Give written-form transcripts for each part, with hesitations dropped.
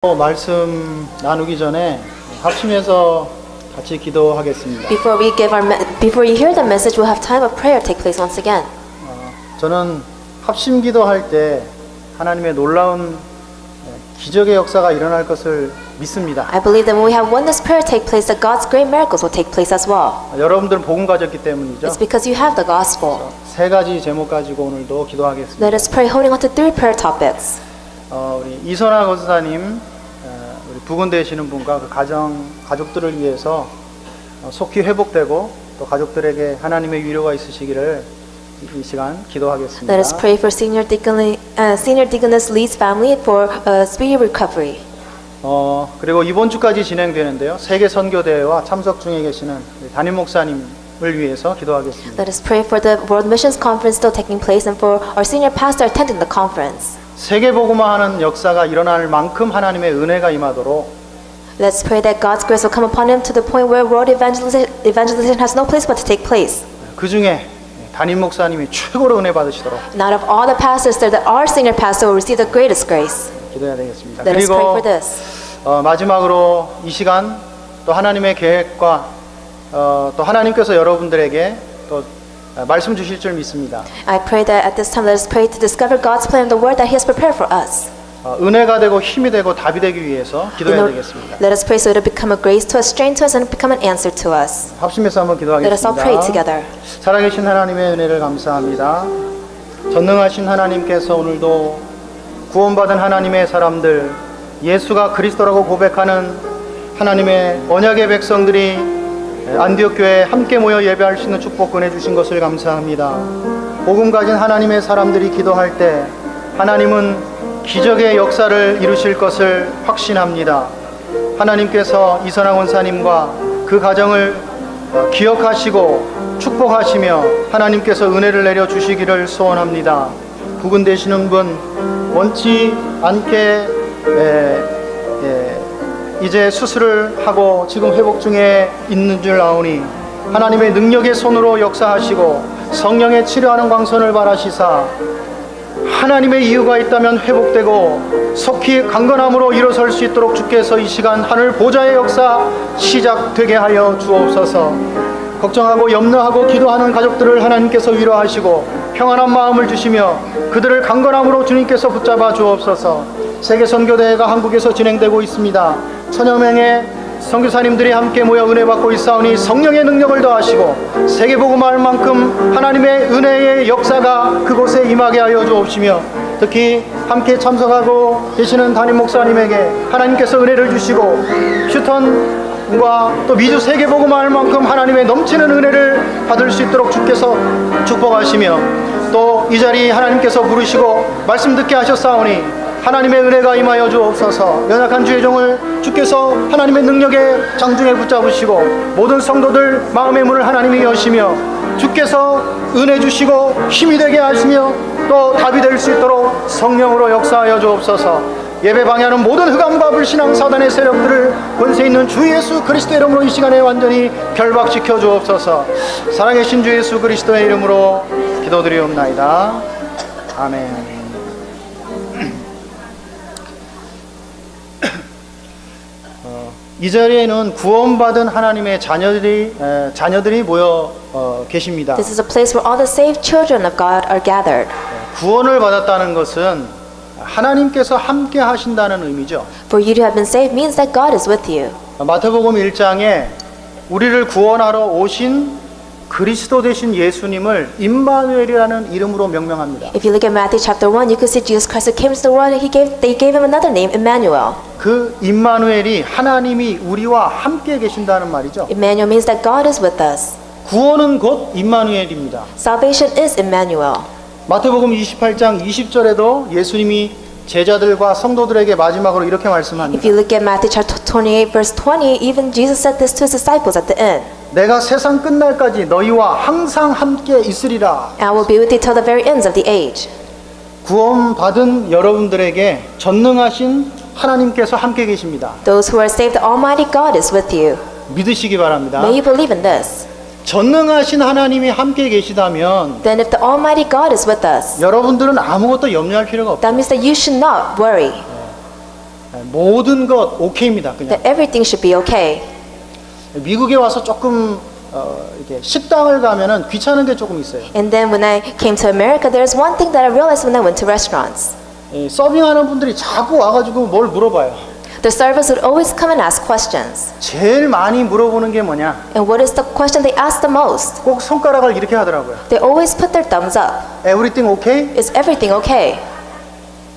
말씀 나누기 전에 합심해서 같이 기도하겠습니다. Before you hear the message, we'll have time of prayer take place once again. 저는 합심 기도할 때 하나님의 놀라운 기적의 역사가 일어날 것을 믿습니다. I believe that when we have oneness prayer take place, that God's great miracles will take place as well. 여러분들은 복음 가졌기 때문이죠. It's because you have the gospel. 세 가지 제목 가지고 오늘도 기도하겠습니다. Let us pray holding on to three prayer topics. 우리 이선아 권사님, 우리 부근 되시는 분과 그 가족들을 위해서 속히 회복되고 또 가족들에게 하나님의 위로가 있으시기를 이 시간 기도하겠습니다. Let us pray for Senior Deaconess Lee's family for speedy recovery. 그리고 이번 주까지 진행되는데요. 세계 선교대회와 참석 중에 계시는 담임 목사님을 위해서 기도하겠습니다. Let us pray for the World Missions Conference still taking place and for our senior pastor attending the conference. 세계 복음화하는 역사가 일어날 만큼 하나님의 은혜가 임하도록 Let's pray that God's grace will come upon him to the point where world evangelization has no place but to take place. 그 중에 담임 목사님이 최고로 은혜 받으시도록 And out of all the pastors there, that our senior pastor will receive the greatest grace. 기도해야 되겠습니다. Let us pray 그리고 for this. 마지막으로 이 시간 또 하나님의 계획과 또 하나님께서 여러분들에게 또 말씀 주실 줄 믿습니다. I pray that at this time let us pray to discover God's plan and the word that He has prepared for us. 은혜가 되고 힘이 되고 답이 되기 위해서 기도해야 되겠습니다. Let us pray so it will become a grace to us, strength to us, and become an answer to us. 합심해서 한번 Let us all pray 기도하겠습니다. together. 살아계신 하나님의 은혜를 감사합니다. 전능하신 하나님께서 오늘도 구원받은 하나님의 사람들, 예수가 그리스도라고 고백하는 하나님의 언약의 백성들이 안디옥 교회에 함께 모여 예배할 수 있는 축복 은혜 주신 것을 감사합니다. 복음 가진 하나님의 사람들이 기도할 때 하나님은 기적의 역사를 이루실 것을 확신합니다. 하나님께서 이선아 권사님과 그 가정을 기억하시고 축복하시며 하나님께서 은혜를 내려 주시기를 소원합니다. 부근 되시는 분 원치 않게 이제 수술을 하고 지금 회복 중에 있는 줄 아오니 하나님의 능력의 손으로 역사하시고 성령의 치료하는 광선을 바라시사 하나님의 이유가 있다면 회복되고 속히 강건함으로 일어설 수 있도록 주께서 이 시간 하늘 보좌의 역사 시작되게 하여 주옵소서. 걱정하고 염려하고 기도하는 가족들을 하나님께서 위로하시고 평안한 마음을 주시며 그들을 강건함으로 주님께서 붙잡아 주옵소서. 세계 선교대회가 한국에서 진행되고 있습니다. 천여 명의 선교사님들이 함께 모여 은혜 받고 있사오니 성령의 능력을 더하시고 세계 복음할 만큼 하나님의 은혜의 역사가 그곳에 임하게 하여 주옵시며 특히 함께 참석하고 계시는 담임 목사님에게 하나님께서 은혜를 주시고 휴턴과 또 미주 세계 복음할 만큼 하나님의 넘치는 은혜를 받을 수 있도록 주께서 축복하시며 또 이 자리 하나님께서 부르시고 말씀 듣게 하셨사오니 하나님의 은혜가 임하여 주옵소서. 연약한 주의 종을 주께서 하나님의 능력의 장중에 붙잡으시고 모든 성도들 마음의 문을 하나님이 여시며 주께서 은혜 주시고 힘이 되게 하시며 또 답이 될 수 있도록 성령으로 역사하여 주옵소서. 예배 방해하는 모든 흑암과 불신앙 사단의 세력들을 권세 있는 주 예수 그리스도의 이름으로 이 시간에 완전히 결박시켜 주옵소서. 살아계신 주 예수 그리스도의 이름으로 기도드리옵나이다. 아멘. 이 자리에는 구원받은 하나님의 자녀들이 모여 계십니다. This is a place where all the saved children of God are gathered. 구원을 받았다는 것은 하나님께서 함께 하신다는 의미죠. For you to have been saved means that God is with you. 마태복음 1장에 우리를 구원하러 오신 그리스도 되신 예수님을 임마누엘이라는 이름으로 명명합니다. If you look at Matthew chapter 1, you can see Jesus Christ who came to the world. They gave him another name, Emmanuel. 그 임마누엘이 하나님이 우리와 함께 계신다는 말이죠. Emmanuel means that God is with us. 구원은 곧 임마누엘입니다. Salvation is Emmanuel. 마태복음 28장 20절에도 예수님이 제자들과 성도들에게 마지막으로 이렇게 If 말씀합니다. you look at Matthew chapter 28, verse 20, even Jesus said this to his disciples at the end. 내가 세상 끝날까지 너희와 항상 함께 있으리라. I will be with you till the very ends of the age. 구원받은 여러분들에게 전능하신 하나님께서 함께 계십니다. Those who are saved, the Almighty God is with you. 믿으시기 바랍니다. May you believe in this. 전능하신 하나님이 함께 계시다면 Then if the Almighty God is with us, 여러분들은 아무것도 염려할 필요가 없어요. that means that you should not worry. 모든 것 오케이입니다. 그냥 that everything should be okay. 미국에 와서 조금 이렇게 식당을 가면은 귀찮은 게 조금 있어요. And then when I came to America, there's one thing that I realized when I went to restaurants. 서빙하는 분들이 자꾸 와가지고 뭘 물어봐요. The servers would always come and ask questions. 제일 많이 물어보는 게 뭐냐? And what is the question they ask the most? 꼭 손가락을 이렇게 하더라고요. They always put their thumbs up. Everything okay? Is everything okay?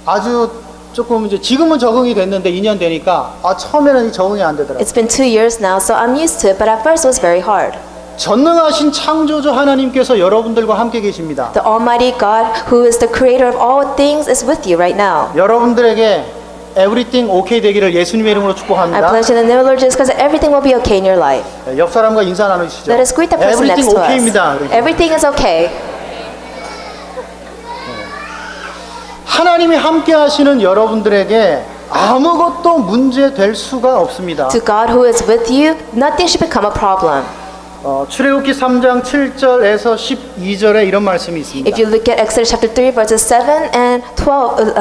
아주 조금 이제 지금은 적응이 됐는데 2년 되니까 처음에는 적응이 안 되더라고요. It's been 2 years now, so I'm used to it, but at first it was very hard. 전능하신 창조주 하나님께서 여러분들과 함께 계십니다. The Almighty God, who is the creator of all things, is with you right now. 여러분들에게 everything okay 되기를 예수님의 이름으로 I 축복합니다. pledge in the name of the Lord Jesus Christ that everything will be okay in your life. 옆 사람과 인사 나누시죠. Let us greet the person next everything to okay입니다. us. Everything is okay. 하나님이 함께 하시는 여러분들에게 아무것도 문제 될 수가 없습니다. To God who is with you, nothing should become a problem. 출애굽기 3장 7절에서 12절에 이런 말씀이 있습니다. If you look at Exodus chapter 3 verses 7 and 12,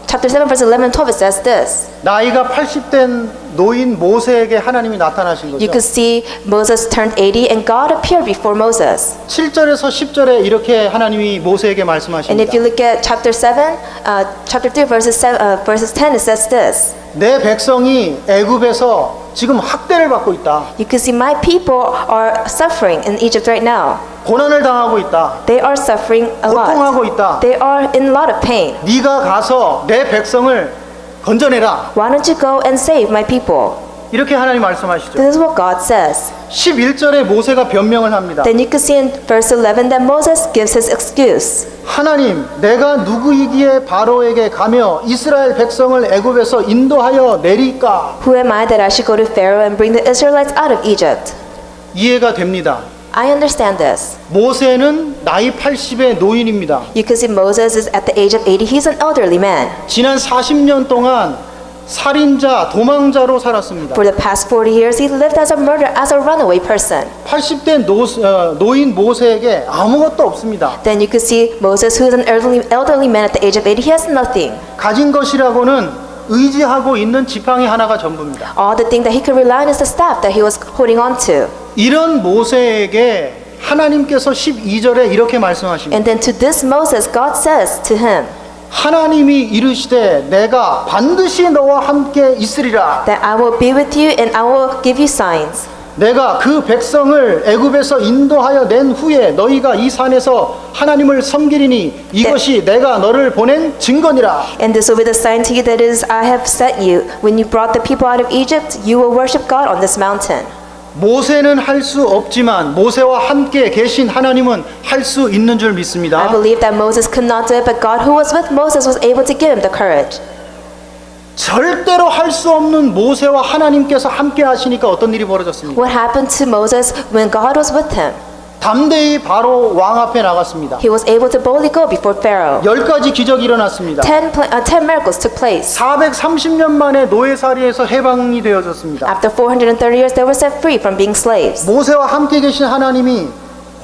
chapter 7 verses 11 and 12, it says this. 나이가 80된 노인 모세에게 하나님이 나타나신 You 거죠. could see Moses turned 80 and God appeared before Moses. 7절에서 10절에 이렇게 하나님이 모세에게 And 말씀하십니다. if you look at chapter 7, chapter 3 verses 10, it says this. 내 백성이 애굽에서 지금 학대를 받고 있다. You can see my people are suffering in Egypt right now. 고난을 당하고 있다. They are suffering a 고통하고 lot. 있다. They are in a lot of pain. 네가 가서 내 백성을 건져내라. Why don't you go and save my people? 이렇게 하나님 말씀하시죠. This is what God says. 11절에 모세가 변명을 합니다. Then you can see in verse 11 that Moses gives his excuse. 하나님, 내가 누구이기에 바로에게 가며 이스라엘 백성을 애굽에서 인도하여 내리까? Who am I that I should go to Pharaoh and bring the Israelites out of Egypt? 이해가 됩니다. I understand this. 모세는 나이 80의 노인입니다. You can see Moses is at the age of 80. He's an elderly man. 지난 40년 동안 살인자, 도망자로 살았습니다. For the past 40 years, he lived as a murderer, as a runaway person. 80대 노인 모세에게 아무것도 없습니다. Then you could see Moses, who is an elderly man at the age of 80. He has nothing. 가진 것이라고는 의지하고 있는 지팡이 하나가 전부입니다. All the thing that he could rely on is the staff that he was holding on to. 이런 모세에게 하나님께서 12절에 이렇게 말씀하십니다. And then to this Moses, God says to him 하나님이 이르시되 내가 반드시 너와 함께 있으리라. that I will be with you and I will give you signs. 내가 그 백성을 애굽에서 인도하여 낸 후에 너희가 이 산에서 하나님을 섬기리니 이것이 내가 너를 보낸 증거니라. And this will be the sign to you that is I have sent you. When you brought the people out of Egypt, you will worship God on this mountain. 모세는 할 수 없지만 모세와 함께 계신 하나님은 할 수 있는 줄 I 믿습니다. believe that Moses could not do it, but God who was with Moses was able to give him the courage. 절대로 할 수 없는 모세와 하나님께서 함께 하시니까 어떤 일이 벌어졌습니까? What happened to Moses when God was with him? 담대히 바로 왕 앞에 나갔습니다. He was able to boldly go before Pharaoh. 10가지 기적이 일어났습니다. 10 miracles took place. 430년 만에 노예살이에서 해방이 되어졌습니다. After 430 years, they were set free from being slaves. 모세와 함께 계신 하나님이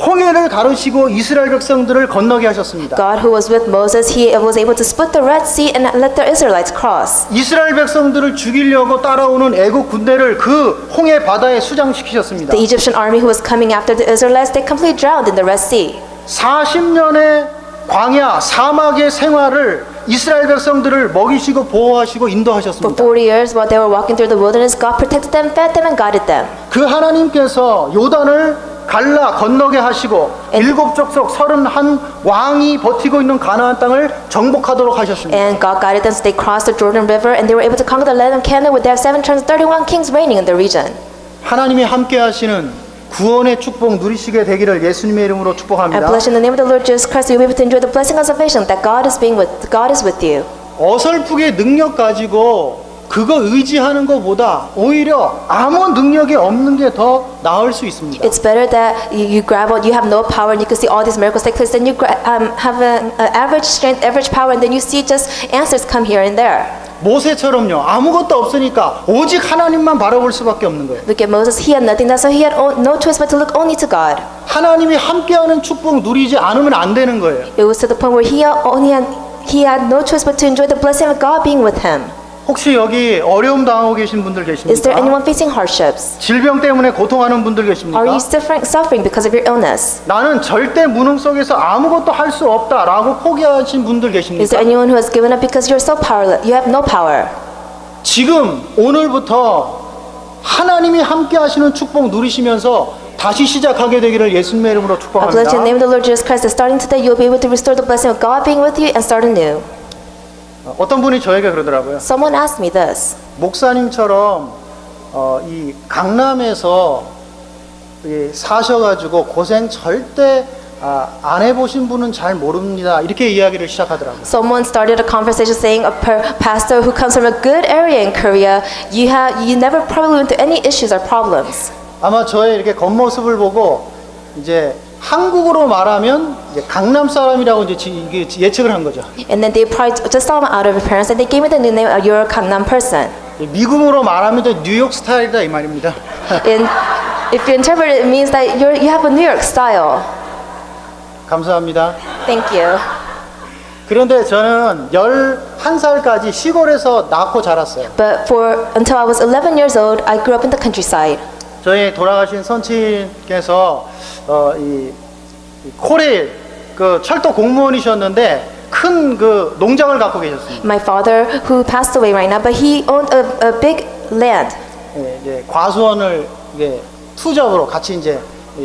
홍해를 가르시고 이스라엘 백성들을 건너게 하셨습니다. God who was with Moses, he was able to split the Red Sea and let the Israelites cross. 이스라엘 백성들을 죽이려고 따라오는 애국 군대를 그 홍해 바다에 수장시키셨습니다. The Egyptian army who was coming after the Israelites, they completely drowned in the Red Sea. 40년의 광야 사막의 생활을 이스라엘 백성들을 먹이시고 보호하시고 For 인도하셨습니다. 40 years, while they were walking through the wilderness, God protected them, fed them, and guided them. 그 하나님께서 요단을 갈라 건너게 하시고 7 족속 31 왕이 버티고 있는 가나안 땅을 정복하도록 하셨습니다. And God guided them so they crossed the Jordan River and they were able to conquer the land of Canaan with their 731 kings reigning in the region. 하나님이 함께 하시는 구원의 축복 누리시게 되기를 예수님의 이름으로 I 축복합니다. bless you in the name of the Lord Jesus Christ, you'll be able to enjoy the blessing of salvation that God is with you. 어설프게 능력 가지고 그거 의지하는 것보다 오히려 아무 능력이 없는 게 더 나을 수 있습니다. It's better that you grab what you have no power and you can see all these miracles take place. Then you have an average strength, average power, and then you see just answers come here and there. 모세처럼요. 아무것도 없으니까 오직 하나님만 바라볼 수밖에 없는 거예요. Look at Moses. He had nothing. That's why he had no choice but to look only to God. 하나님이 함께하는 축복 누리지 않으면 안 되는 거예요. It was to the point where he had no choice but to enjoy the blessing of God being with him. 혹시 여기 어려움 당하고 계신 분들 Is there 계십니까? anyone facing hardships? 질병 때문에 고통하는 분들 Are 계십니까? you suffering because of your illness? 나는 절대 무능 속에서 아무것도 할 수 없다라고 포기하신 분들 Is 계십니까? there anyone who has given up because you're so powerless? You have no power. 지금 오늘부터 하나님이 함께 하시는 축복 누리시면서 다시 시작하게 되기를 예수님의 이름으로 I bless you in the name 축복합니다. of the Lord Jesus Christ that starting today you'll be able to restore the blessing of God being with you and start anew. 어떤 분이 저에게 그러더라고요. Someone asked me this. 목사님처럼 이 강남에서 사셔가지고 고생 절대 안 해보신 분은 잘 모릅니다. 이렇게 이야기를 시작하더라고요. Someone started a conversation saying a pastor who comes from a good area in Korea, you never probably went through any issues or problems. 아마 저의 이렇게 겉모습을 보고 이제 한국으로 말하면 이제 강남 사람이라고 이제 이게 예측을 한 거죠. And then they probably just saw me out of appearance and they gave me the new name, you're a Gangnam person. 미국으로 말하면 이제 뉴욕 스타일이다 이 말입니다. And if you interpret it, it means that you have a New York style. 감사합니다. Thank you. 그런데 저는 11살까지 시골에서 낳고 자랐어요. But until I was 11 years old, I grew up in the countryside. 저희 돌아가신 선친께서 이 코레일 그 철도 공무원이셨는데 큰 그 농장을 갖고 계셨습니다. My father, who passed away right now, but he owned a big land. 이제 과수원을 이게 투잡으로 같이 이제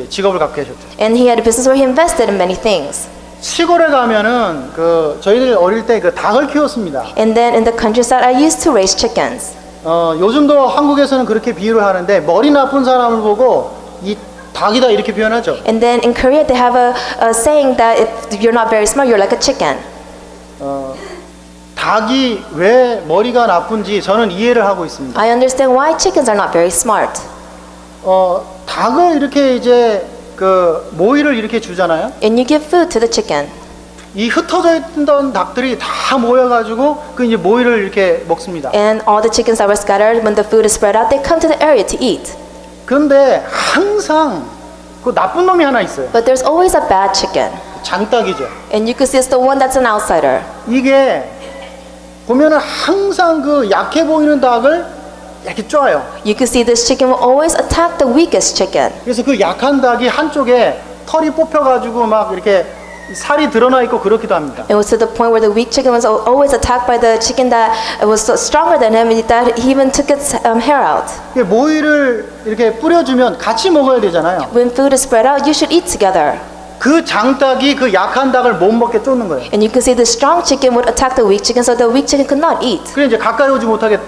직업을 갖고 계셨죠. And he had a business where he invested in many things. 시골에 가면은 그 저희들 어릴 때 그 닭을 키웠습니다. And then in the countryside, I used to raise chickens. 요즘도 한국에서는 그렇게 비유를 하는데 머리 나쁜 사람을 보고 이 닭이다 이렇게 표현하죠. And then in Korea, they have a saying that if you're not very smart, you're like a chicken. 닭이 왜 머리가 나쁜지 저는 이해를 하고 있습니다. I understand why chickens are not very smart. 닭을 이렇게 이제 그 모이를 이렇게 주잖아요. And you give food to the chicken. 이 흩어져 있던 닭들이 다 모여가지고 그 이제 모이를 이렇게 먹습니다. And all the chickens that were scattered, when the food is spread out, they come to the area to eat. 그런데 항상 그 나쁜 놈이 하나 있어요. But there's always a bad chicken. 장닭이죠. And you can see it's the one that's an outsider. 이게 보면은 항상 그 약해 보이는 닭을 이렇게 쪼아요. You can see this chicken will always attack the weakest chicken. 그래서 그 약한 닭이 한쪽에 털이 뽑혀가지고 막 이렇게 살이 드러나 있고 그렇기도 합니다. It was to the point where the weak chicken was always attacked by the chicken that was stronger than him, and that he even took its hair out. 모이를 이렇게 뿌려주면 같이 먹어야 되잖아요. When food is spread out, you should eat together. 그 장닭이 그 약한 닭을 못 먹게 쫓는 거예요. And you can see the strong chicken would attack the weak chicken, so the weak chicken could not eat. 그래 이제 가까이 오지 못하게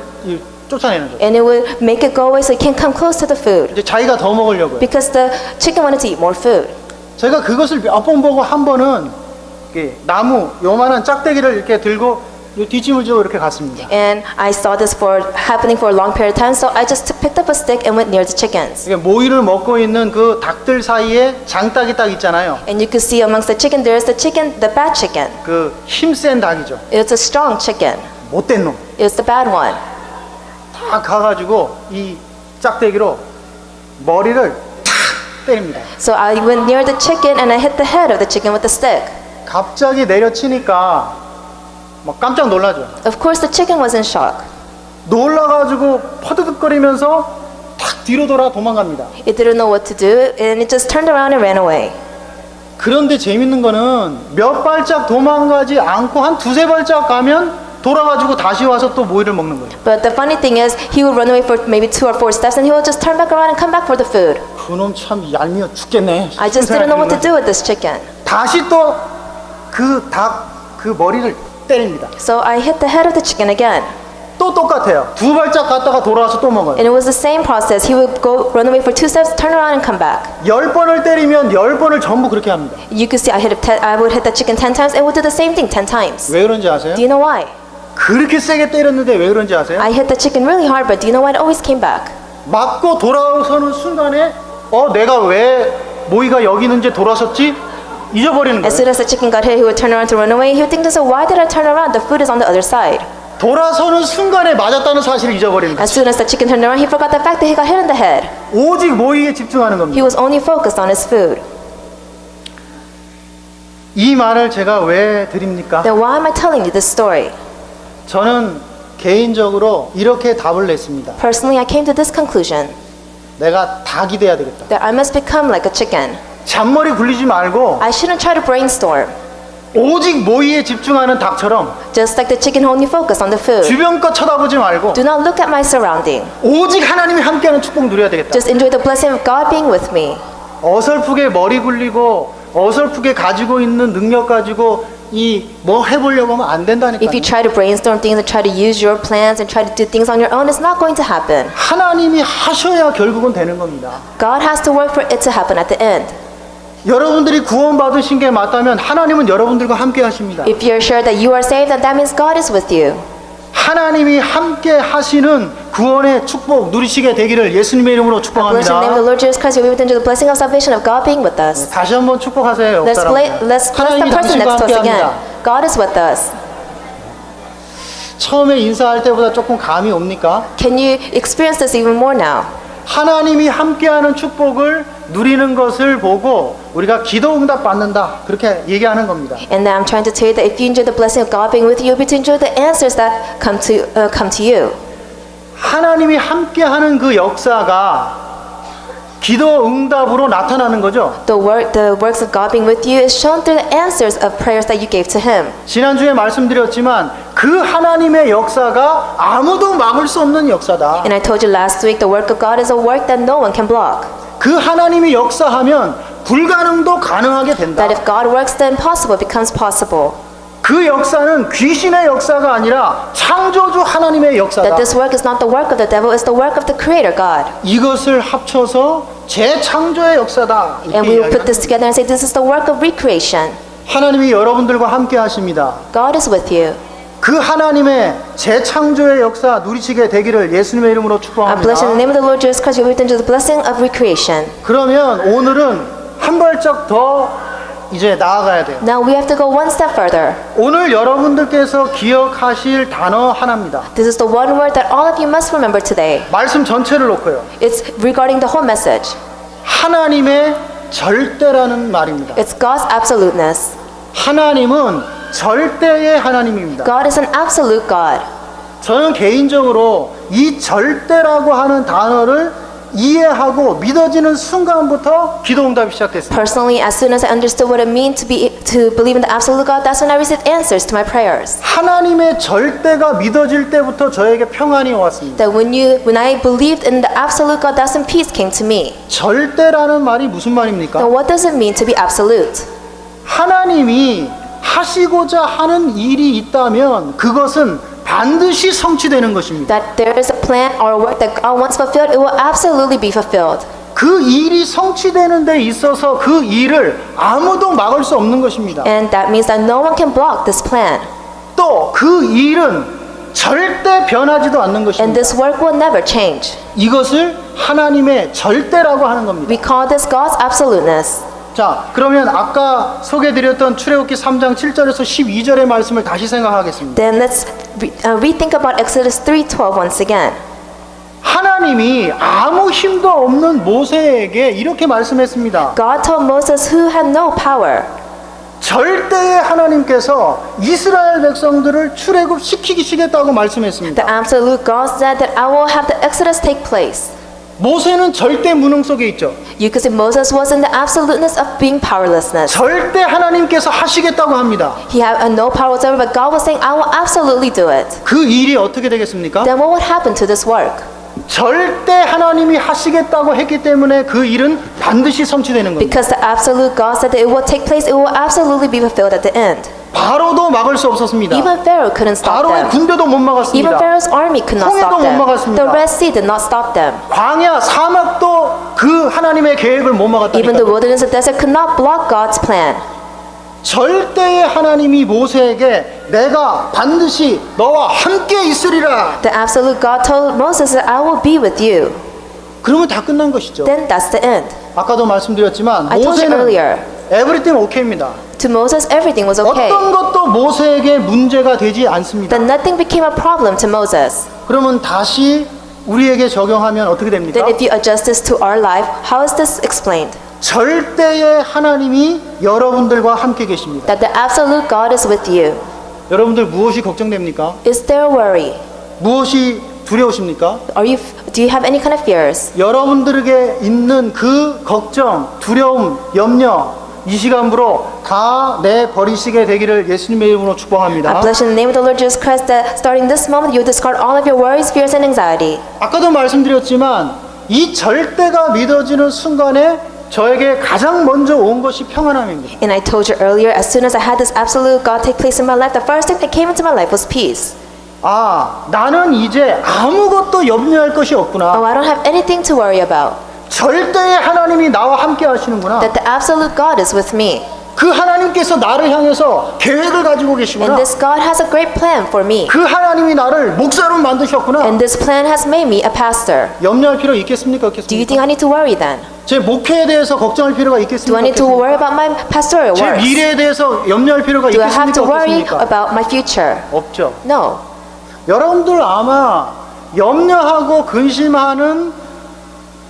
쫓아내는 거죠. And it would make it go away so it can't come close to the food. 이제 자기가 더 먹으려고요. Because the chicken wanted to eat more food. 제가 그것을 몇 번 보고 한 번은 이렇게 나무 요만한 짝대기를 이렇게 들고 뒷짐을 지고 이렇게 갔습니다. And I saw this happening for a long period of time, so I just picked up a stick and went near the chickens. 이게 모이를 먹고 있는 그 닭들 사이에 장닭이 딱 있잖아요. And you could see amongst the chicken, there's the bad chicken. 그 힘센 닭이죠. It's a strong chicken. 못된 놈. It's the bad one. 다 가가지고 이 짝대기로 머리를 탁 때립니다. So I went near the chicken and I hit the head of the chicken with the stick. 갑자기 내려치니까 막 깜짝 놀라죠. Of course, the chicken was in shock. 놀라가지고 퍼드득거리면서 탁 뒤로 돌아 도망갑니다. It didn't know what to do, and it just turned around and ran away. 그런데 재밌는 거는 몇 발짝 도망가지 않고 한 두세 발짝 가면 돌아가지고 다시 와서 또 모이를 먹는 거예요. But the funny thing is, he would run away for maybe 2 or 4 steps, and he would just turn back around and come back for the food. 그놈 참 얄미워 죽겠네. I just didn't know what to do with this chicken. 다시 또 그 닭 그 머리를 때립니다. So I hit the head of the chicken again. 또 똑같아요. 두 발짝 갔다가 돌아와서 또 먹어요. And it was the same process. He would go run away for 2 steps, turn around and come back. 10번을 때리면 10번을 전부 그렇게 합니다. You could see I would hit the chicken 10 times, and would do the same thing 10 times. 왜 그런지 아세요? Do you know why? 그렇게 세게 때렸는데 왜 그런지 아세요? I hit the chicken really hard, but do you know why it always came back? 맞고 돌아서는 순간에 내가 왜 모이가 여기 있는지 돌아섰지? 잊어버리는 As 거예요. soon as the chicken got hit, he would turn around to run away. He would think to himself, why did I turn around? The food is on the other side. 돌아서는 순간에 맞았다는 사실을 잊어버리는 거예요. As soon as the chicken turned around, he forgot the fact that he got hit in the head. 오직 모이에 집중하는 겁니다. He was only focused on his food. 이 말을 제가 왜 드립니까? Then why am I telling you this story? 저는 개인적으로 이렇게 답을 냈습니다. Personally, I came to this conclusion 내가 닭이 돼야 되겠다. that I must become like a chicken. 잔머리 굴리지 말고 I shouldn't try to brainstorm. 오직 모이에 집중하는 닭처럼 Just like the chicken only focus on the food. 주변 것 쳐다보지 말고 Do not look at my surrounding. 오직 하나님이 함께하는 축복 누려야 되겠다. Just enjoy the blessing of God being with me. 어설프게 머리 굴리고 어설프게 가지고 있는 능력 가지고 이 뭐 해보려고 하면 안 된다니까요. If you try to brainstorm things and try to use your plans and try to do things on your own, it's not going to happen. 하나님이 하셔야 결국은 되는 겁니다. God has to work for it to happen at the end. 여러분들이 구원받으신 게 맞다면 하나님은 여러분들과 함께 하십니다. If you're sure that you are saved, then that means God is with you. 하나님이 함께 하시는 구원의 축복 누리시게 되기를 예수님의 이름으로 I bless 축복합니다. in the name of the Lord Jesus Christ. We will enjoy the blessing of salvation of God being with us. 다시 한번 축복하세요. Let's bless the 하나님이 person 당신과 next to us again. 함께합니다. God is with us. 처음에 인사할 때보다 조금 감이 옵니까? Can you experience this even more now? 하나님이 함께하는 축복을 누리는 것을 보고 우리가 기도 응답 받는다 그렇게 얘기하는 겁니다. And now I'm trying to tell you that if you enjoy the blessing of God being with you, you'll be to enjoy the answers that come to you. 하나님이 함께하는 그 역사가 기도 응답으로 나타나는 거죠. The works of God being with you is shown through the answers of prayers that you gave to Him. 지난주에 말씀드렸지만 그 하나님의 역사가 아무도 막을 수 없는 역사다. And I told you last week, the work of God is a work that no one can block. 그 하나님이 역사하면 불가능도 가능하게 된다. That if God works, the impossible becomes possible. 그 역사는 귀신의 역사가 아니라 창조주 하나님의 역사다. That this work is not the work of the devil, it's the work of the Creator God. 이것을 합쳐서 재창조의 역사다. 이렇게 And we will 이야기합니다. put this together and say this is the work of recreation. 하나님이 여러분들과 함께 하십니다. God is with you. 그 하나님의 재창조의 역사 누리시게 되기를 예수님의 이름으로 I bless in 축복합니다. the name of the Lord Jesus Christ. You will enter the blessing of recreation. 그러면 오늘은 한 발짝 더 이제 나아가야 돼요. Now we have to go one step further. 오늘 여러분들께서 기억하실 단어 하나입니다. This is the one word that all of you must remember today. 말씀 전체를 놓고요. It's regarding the whole message. 하나님의 절대라는 말입니다. It's God's absoluteness. 하나님은 절대의 하나님입니다. God is an absolute God. 저는 개인적으로 이 절대라고 하는 단어를 이해하고 믿어지는 순간부터 기도응답이 시작됐습니다. Personally, as soon as I understood what it means to believe in the absolute God, that's when I received answers to my prayers. 하나님의 절대가 믿어질 때부터 저에게 평안이 왔습니다. That when I believed in the absolute God, that's when peace came to me. 절대라는 말이 무슨 말입니까? Now, what does it mean to be absolute? 하나님이 하시고자 하는 일이 있다면 그것은 반드시 성취되는 것입니다. That there is a plan or a work that God wants fulfilled, it will absolutely be fulfilled. 그 일이 성취되는 데 있어서 그 일을 아무도 막을 수 없는 것입니다. And that means that no one can block this plan. 또 그 일은 절대 변하지도 않는 And 것입니다. this work will never change. 이것을 하나님의 절대라고 하는 겁니다. We call this God's absoluteness. 자, 그러면 아까 소개드렸던 출애굽기 3장 7절에서 12절의 말씀을 다시 생각하겠습니다. Then let's rethink about Exodus 3:12 once again. 하나님이 아무 힘도 없는 모세에게 이렇게 말씀했습니다. God told Moses, who had no power, 절대의 하나님께서 이스라엘 백성들을 출애굽시키시겠다고 말씀했습니다. the absolute God said that I will have the Exodus take place. 모세는 절대 무능 속에 있죠. You could see Moses was in the absoluteness of being powerlessness. 절대 하나님께서 하시겠다고 합니다. He had no power whatsoever, but God was saying, I will absolutely do it. 그 일이 어떻게 되겠습니까? Then what would happen to this work? 절대 하나님이 하시겠다고 했기 때문에 그 일은 반드시 성취되는 겁니다. Because the absolute God said that it will take place, it will absolutely be fulfilled at the end. 바로도 막을 수 없었습니다. Even Pharaoh couldn't stop 바로의 them. 군대도 못 Even 막았습니다. Pharaoh's army could not 홍해도 stop 못 them. 막았습니다. The Red Sea did not stop them. 광야 사막도 그 하나님의 계획을 못 Even the 막았다니까요. wilderness and desert could not block God's plan. 절대의 하나님이 모세에게 내가 반드시 너와 함께 있으리라. The absolute God told Moses that I will be with you. 그러면 다 끝난 것이죠. Then that's the end. 아까도 말씀드렸지만 I told you 모세는 earlier. everything okay입니다. To Moses, everything was okay. 어떤 것도 모세에게 문제가 되지 않습니다. Then nothing became a problem to Moses. 그러면 다시 우리에게 적용하면 어떻게 됩니까? Then if you adjust this to our life, how is this explained? 절대의 하나님이 여러분들과 함께 계십니다. That the absolute God is with you. 여러분들 무엇이 걱정됩니까? Is there a worry? 무엇이 두려우십니까? Do you have any kind of fears? 여러분들에게 있는 그 걱정, 두려움, 염려 이 시간부로 다 내버리시게 되기를 예수님의 이름으로 I 축복합니다. bless you in the name of the Lord Jesus Christ that starting this moment you discard all of your worries, fears, and anxiety. 아까도 말씀드렸지만 이 절대가 믿어지는 순간에 저에게 가장 먼저 온 것이 평안함입니다. And I told you earlier, as soon as I had this absolute God take place in my life, the first thing that came into my life was peace. 아, 나는 이제 아무것도 염려할 것이 없구나. Oh, I don't have anything to worry about. 절대의 하나님이 나와 함께 하시는구나. That the absolute God is with me. 그 하나님께서 나를 향해서 계획을 가지고 And 계시구나. this God has a great plan for me. 그 하나님이 나를 목사로 만드셨구나. And this plan has made me a pastor. 염려할 필요 있겠습니까? Do you 없겠습니까? think I need to worry then? 제 목회에 대해서 걱정할 필요가 Do I 있겠습니까? need to 없겠습니까? worry about my pastoral 제 works? 미래에 대해서 염려할 필요가 Do I have 있겠습니까? to worry 없겠습니까? about my future? 없죠. No. 여러분들 아마 염려하고 근심하는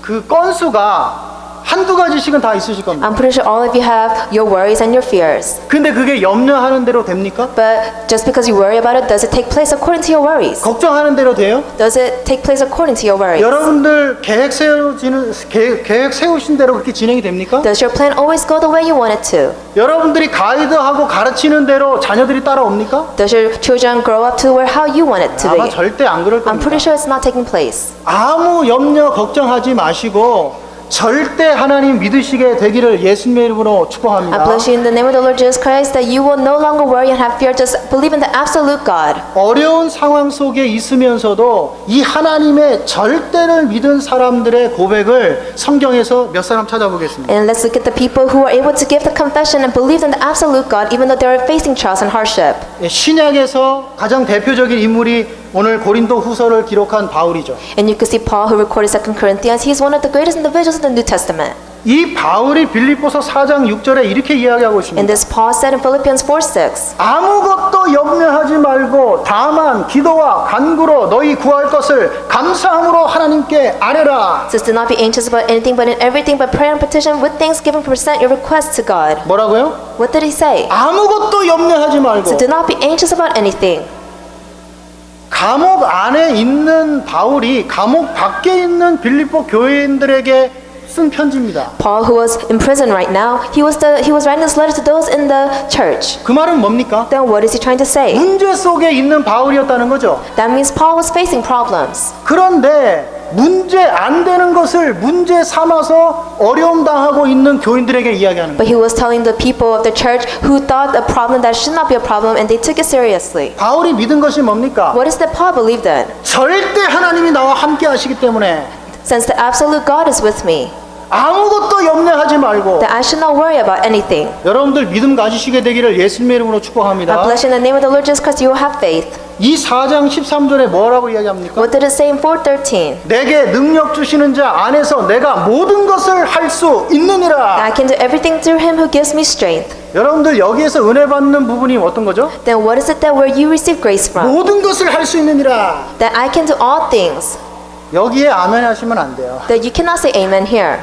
그 건수가 한두 가지씩은 다 있으실 겁니다. I'm pretty sure all of you have your worries and your fears. 근데 그게 염려하는 대로 됩니까? But just because you worry about it, does it take place according to your worries? 걱정하는 대로 돼요? Does it take place according to your worries? 여러분들 계획 세우신 대로 그렇게 진행이 됩니까? Does your plan always go the way you want it to? 여러분들이 가이드하고 가르치는 대로 자녀들이 따라옵니까? Does your children grow up to where how you want it to 아마 be? 절대 안 그럴 I'm 겁니다. pretty sure it's not taking place. 아무 염려 걱정하지 마시고 절대 하나님 믿으시게 되기를 예수님의 이름으로 I 축복합니다. bless you in the name of the Lord Jesus Christ that you will no longer worry and have fear. Just believe in the absolute God. 어려운 상황 속에 있으면서도 이 하나님의 절대를 믿은 사람들의 고백을 성경에서 몇 사람 찾아보겠습니다. And let's look at the people who are able to give the confession and believe in the absolute God even though they are facing trials and hardship. 신약에서 가장 대표적인 인물이 오늘 고린도 후서를 기록한 바울이죠. And you can see Paul who recorded 2 Corinthians. He's one of the greatest individuals in the New Testament. 이 바울이 빌립보서 4장 6절에 이렇게 이야기하고 And 있습니다. this Paul said in Philippians 4:6. 아무것도 염려하지 말고 다만 기도와 간구로 너희 구할 것을 감사함으로 하나님께 아뢰라. Says, do not be anxious about anything, but in everything by prayer and petition with thanksgiving present your requests to God. 뭐라고요? What did he say? 아무것도 염려하지 말고. So do not be anxious about anything. 감옥 안에 있는 바울이 감옥 밖에 있는 빌립보 교회인들에게 쓴 편지입니다. Paul, who was in prison right now, he was writing this letter to those in the church. 그 말은 뭡니까? Then what is he trying to say? 문제 속에 있는 바울이었다는 거죠. That means Paul was facing problems. 그런데 문제 안 되는 것을 문제 삼아서 어려움 당하고 있는 교인들에게 이야기하는 거예요. But he was telling the people of the church who thought a problem that should not be a problem and they took it seriously. 바울이 믿은 것이 뭡니까? What is that Paul believed in? 절대 하나님이 나와 함께 하시기 때문에 Since the absolute God is with me, 아무것도 염려하지 말고 that I should not worry about anything. 여러분들 믿음 가지시게 되기를 예수님의 이름으로 I 축복합니다. bless you in the name of the Lord Jesus Christ, you will have faith. 이 4장 13절에 뭐라고 이야기합니까? What did it say in 4:13? 내게 능력 주시는 자 안에서 내가 모든 것을 할 수 있느니라. I can do everything through him who gives me strength. 여러분들 여기에서 은혜 받는 부분이 어떤 거죠? Then what is it that where you receive grace from? 모든 것을 할 수 있느니라. That I can do all things. 여기에 아멘 하시면 안 돼요. That you cannot say amen here.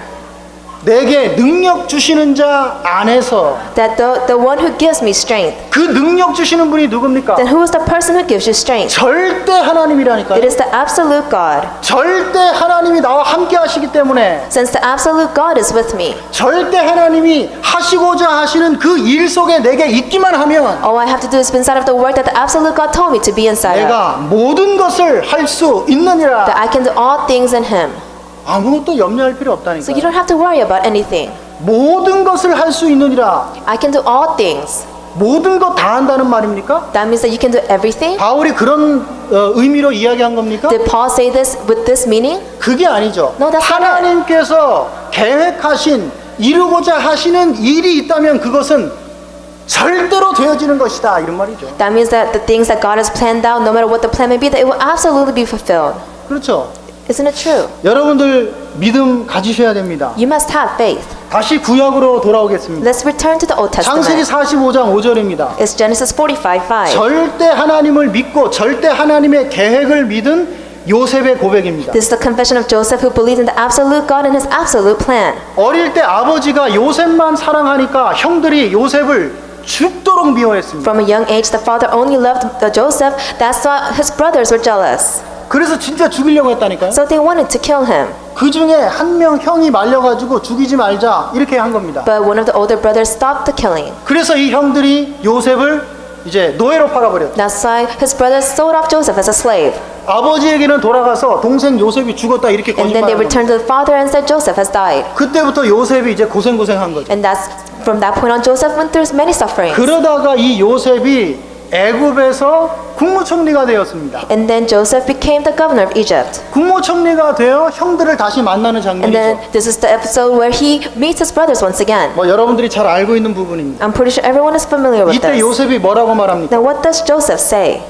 내게 능력 주시는 자 안에서 That the one who gives me strength. 그 능력 주시는 분이 누굽니까? Then who is the person who gives you strength? 절대 하나님이라니까요. It is the absolute God. 절대 하나님이 나와 함께 하시기 때문에 Since the absolute God is with me, 절대 하나님이 하시고자 하시는 그 일 속에 내게 있기만 하면 all I have to do is be inside of the work that the absolute God told me to be inside of. 내가 모든 것을 할 수 That 있느니라. I can do all things in him. 아무것도 염려할 필요 So 없다니까. you don't have to worry about anything. 모든 것을 할 수 있느니라. I can do all things. 모든 것 다 한다는 말입니까? That means that you can do everything. 바울이 그런 의미로 이야기한 겁니까? Did Paul say this with this meaning? 그게 아니죠. No, that's not it. 하나님께서 계획하신 이루고자 하시는 일이 있다면 그것은 절대로 되어지는 것이다 이런 말이죠. That means that the things that God has planned out, no matter what the plan may be, that it will absolutely be fulfilled. 그렇죠. Isn't it true? 여러분들 믿음 가지셔야 됩니다. You must have faith. 다시 구약으로 돌아오겠습니다. Let's return to the Old 창세기 Testament. 45장 5절입니다. It's Genesis 45:5. 절대 하나님을 믿고 절대 하나님의 계획을 믿은 요셉의 고백입니다. This is the confession of Joseph who believed in the absolute God and his absolute plan. 어릴 때 아버지가 요셉만 사랑하니까 형들이 요셉을 죽도록 미워했습니다. From a young age, the father only loved Joseph. That's why his brothers were jealous. 그래서 진짜 죽이려고 했다니까요. So they wanted to kill him. 그 중에 한 명 형이 말려가지고 죽이지 말자 이렇게 한 겁니다. But one of the older brothers stopped the killing. 그래서 이 형들이 요셉을 이제 노예로 팔아버렸죠. That's why his brothers sold off Joseph as a slave. 아버지에게는 돌아가서 동생 요셉이 죽었다 이렇게 And then they 거짓말하는 returned to the father and said Joseph has died. 그때부터 요셉이 이제 고생한 거죠. And that's from that point on Joseph went through many sufferings. 그러다가 이 요셉이 애굽에서 국무총리가 되었습니다. And then Joseph became the governor of Egypt. 국무총리가 되어 형들을 다시 만나는 And then 장면이죠. this is the episode where he meets his brothers once again. 뭐 여러분들이 잘 알고 있는 부분입니다. I'm pretty sure everyone is familiar with 이때 this. 요셉이 뭐라고 말합니까? Now what does Joseph say?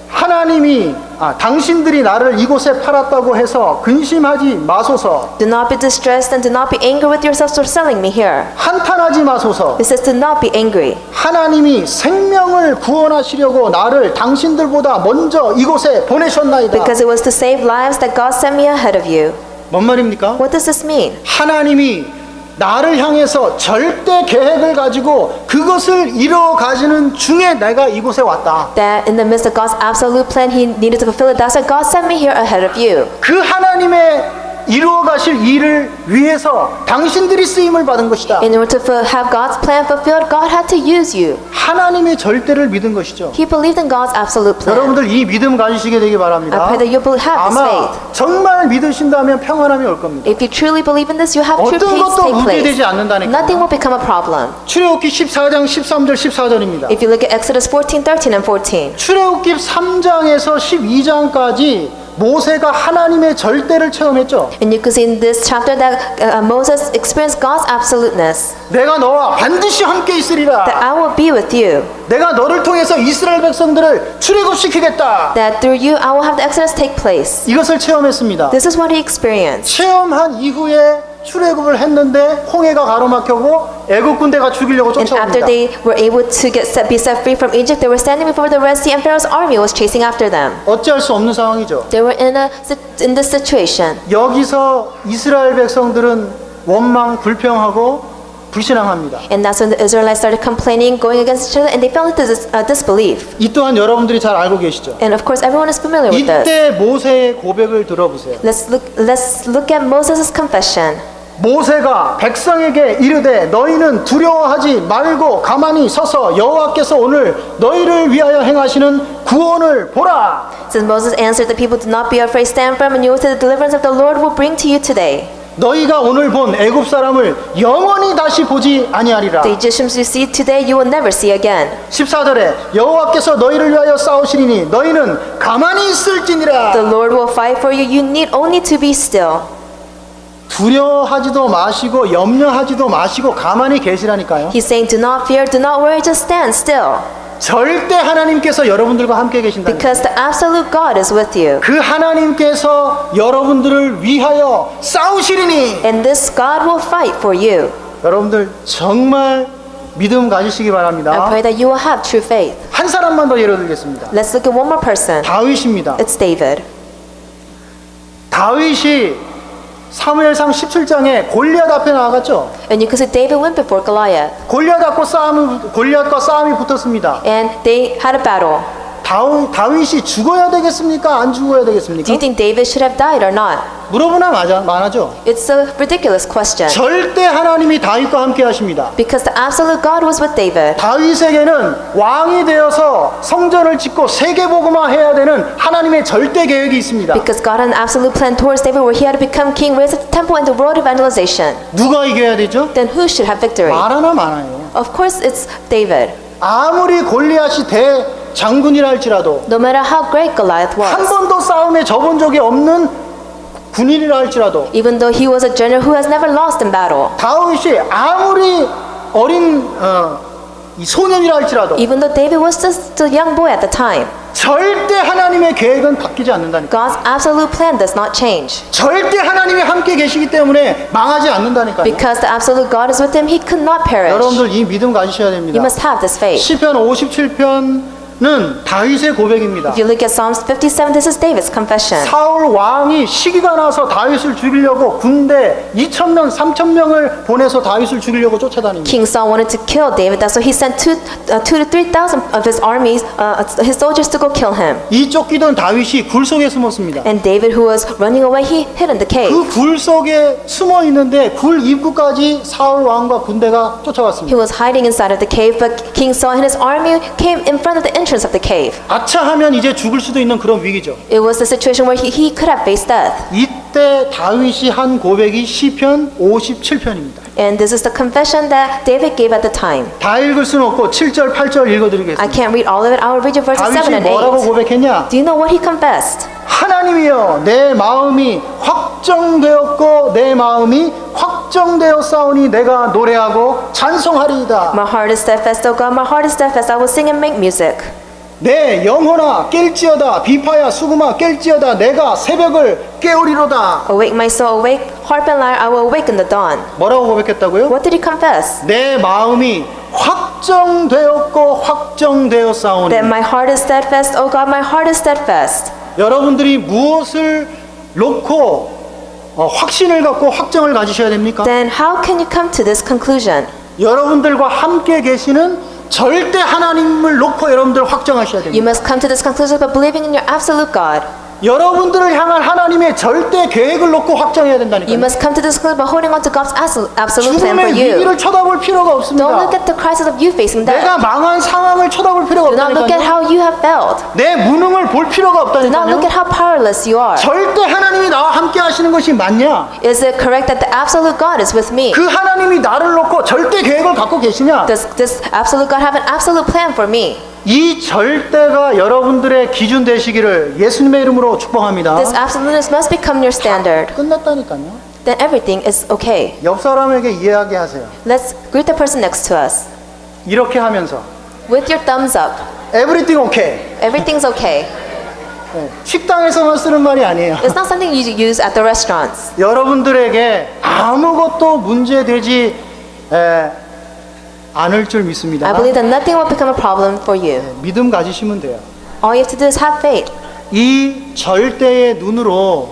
하나님이 당신들이 나를 이곳에 팔았다고 해서 근심하지 마소서. Do not be distressed and do not be angry with yourselves for selling me here. 한탄하지 마소서. It says do not be angry. 하나님이 생명을 구원하시려고 나를 당신들보다 먼저 이곳에 보내셨나이다. Because it was to save lives that God sent me ahead of you. 뭔 말입니까? What does this mean? 하나님이 나를 향해서 절대 계획을 가지고 그것을 이뤄가지는 중에 내가 이곳에 왔다. That in the midst of God's absolute plan, He needed to fulfill it. That's why God sent me here ahead of you. 그 하나님의 이루어가실 일을 위해서 당신들이 쓰임을 받은 것이다. In order to have God's plan fulfilled, God had to use you. 하나님의 절대를 믿은 것이죠. He believed in God's absolute plan. 여러분들 이 믿음 가지시게 되기 I 바랍니다. pray that you will have this 아마 faith. 정말 믿으신다면 평안함이 올 겁니다. If you truly believe in this, you have true 어떤 peace 것도 take 문제되지 place. 않는다니까. Nothing will become a problem. 출애굽기 14장 13절 14절입니다. If you look at Exodus 14, 13, and 14, 출애굽기 3장에서 12장까지 모세가 하나님의 절대를 체험했죠. and you can see in this chapter that Moses experienced God's absoluteness. 내가 너와 반드시 함께 That 있으리라. I will be with you. 내가 너를 통해서 이스라엘 백성들을 출애굽시키겠다. That through you I will have the Exodus take place. 이것을 체험했습니다. This is what he experienced. 체험한 이후에 출애굽을 했는데 홍해가 가로막혀고 애굽 군대가 죽이려고 And after 쫓아옵니다. they were able to be set free from Egypt, they were standing before the Red Sea, and Pharaoh's army was chasing after them. 어찌할 수 없는 상황이죠. They were in this situation. 여기서 이스라엘 백성들은 원망 불평하고 불신앙합니다. And that's when the Israelites started complaining, going against each other, and they fell into disbelief. 이 또한 여러분들이 잘 알고 계시죠. And of course, everyone is familiar with this. 이때 모세의 고백을 들어보세요. Let's look at Moses' confession. 모세가 백성에게 이르되 너희는 두려워하지 말고 가만히 서서 여호와께서 오늘 너희를 위하여 행하시는 구원을 보라. Since Moses answered the people, "Do not be afraid, stand firm, and you will see the deliverance of the Lord will bring to you today." 너희가 오늘 본 애굽 사람을 영원히 다시 보지 아니하리라. The Egyptians you see today, you will never see again. 14절에 여호와께서 너희를 위하여 싸우시리니 너희는 가만히 있을지니라. The Lord will fight for you. You need only to be still. 두려워하지도 마시고 염려하지도 마시고 가만히 계시라니까요. He's saying, "Do not fear, do not worry, just stand still." 절대 하나님께서 여러분들과 함께 계신다. Because the absolute God is with you. 그 하나님께서 여러분들을 위하여 싸우시리니. And this God will fight for you. 여러분들 정말 믿음 가지시기 I 바랍니다. pray that you will have true faith. 한 사람만 더 예를 들겠습니다. Let's look at one more person. 다윗입니다. It's David. 다윗이 사무엘상 17장에 골리앗 앞에 나가죠. And you can see David went before Goliath. 골리앗과 싸움이 붙었습니다. And they had a battle. 다윗이 죽어야 되겠습니까? 안 죽어야 Do 되겠습니까? you think David should have died or not? 물어보나 마나죠. It's a ridiculous question. 절대 하나님이 다윗과 함께 하십니다. Because the absolute God was with David. 다윗에게는 왕이 되어서 성전을 짓고 세계복음화 해야 되는 하나님의 절대 계획이 있습니다. Because God had an absolute plan towards David where he had to become king, raise the temple, and the world evangelization. 누가 이겨야 되죠? Then who should have victory? 말하나 많아요. Of course it's David. 아무리 골리앗이 대장군이라 할지라도 No matter how great Goliath 한 was. 번도 싸움에 져본 적이 없는 군인이라 할지라도 Even though he was a general who has never lost in battle. 다윗이 아무리 어린 이 소년이라 할지라도 Even though David was just a young boy at the time. 절대 하나님의 계획은 바뀌지 않는다니까. God's absolute plan does not change. 절대 하나님이 함께 계시기 때문에 망하지 않는다니까요. Because the absolute God is with him, he could not perish. 여러분들 이 믿음 가지셔야 You 됩니다. must have this faith. 시편 57편 다윗의 고백입니다. If you look at Psalms 57, this is David's confession. 사울 왕이 시기가 나서 다윗을 죽이려고 군대 2,000명, 3,000명을 보내서 다윗을 죽이려고 쫓아다닙니다. King Saul wanted to kill David, that's why he sent 2,000 to 3,000 of his armies, his soldiers to go kill him. 이 쫓기던 다윗이 굴 속에 숨었습니다. And David, who was running away, he hid in the cave. 그 굴 속에 숨어 있는데 굴 입구까지 사울 왕과 군대가 He 쫓아왔습니다. was hiding inside of the cave, but King Saul and his army came in front of the entrance of the cave. 아차하면 이제 죽을 수도 있는 그런 위기죠. It was the situation where he could have faced death. 이때 다윗이 한 고백이 시편 57편입니다. And this is the confession that David gave at the time. 다 읽을 수는 없고 7절, 8절 I 읽어드리겠습니다. can't read all of it. I will read you verses 7 다윗이 and 뭐라고 8. 고백했냐? Do you know what he confessed? 하나님이여 내 마음이 확정되었고 내 마음이 확정되었사오니 내가 노래하고 찬송하리이다. My heart is steadfast, O God, my heart is steadfast. I will sing and make music. 내 영혼아 깰지어다 비파야 수금아 깰지어다 내가 새벽을 깨우리로다. Awake, my soul, awake. Harp and lyre, I will awaken the dawn. 뭐라고 고백했다고요? What did he confess? 내 마음이 확정되었고 확정되었사오니. That my heart is steadfast, O God, my heart is steadfast. 여러분들이 무엇을 놓고 확신을 갖고 확정을 가지셔야 됩니까? Then how can you come to this conclusion? 여러분들과 함께 계시는 절대 하나님을 놓고 여러분들 확정하셔야 You 됩니다. must come to this conclusion by believing in your absolute God. 여러분들을 향한 하나님의 절대 계획을 놓고 확정해야 You 된다니까요. must come to this conclusion by holding on to God's absolute plan for 죽음의 you. 위기를 쳐다볼 필요가 Don't 없습니다. look at the crisis of you facing death. 내가 망한 상황을 쳐다볼 필요가 Do not look at 없다니까요. how you have failed. 내 무능을 볼 필요가 Do not look 없다니까요. at how powerless you are. 절대 하나님이 나와 함께 하시는 것이 맞냐? Is it correct that the absolute God is with me? 그 하나님이 나를 놓고 절대 계획을 갖고 계시냐? Does this absolute God have an absolute plan for me? 이 절대가 여러분들의 기준 되시기를 예수님의 이름으로 축복합니다. This absoluteness must become your standard. 끝났다니까요. Then everything is okay. 옆 사람에게 이해하게 하세요. Let's greet the person next to us. 이렇게 하면서 With your thumbs up. everything okay. Everything's okay. 네, 식당에서만 쓰는 말이 아니에요. It's not something you use at the restaurants. 여러분들에게 아무것도 문제되지 않을 줄 믿습니다. I believe that nothing will become a problem for you. 믿음 가지시면 돼요. All you have to do is have faith. 이 절대의 눈으로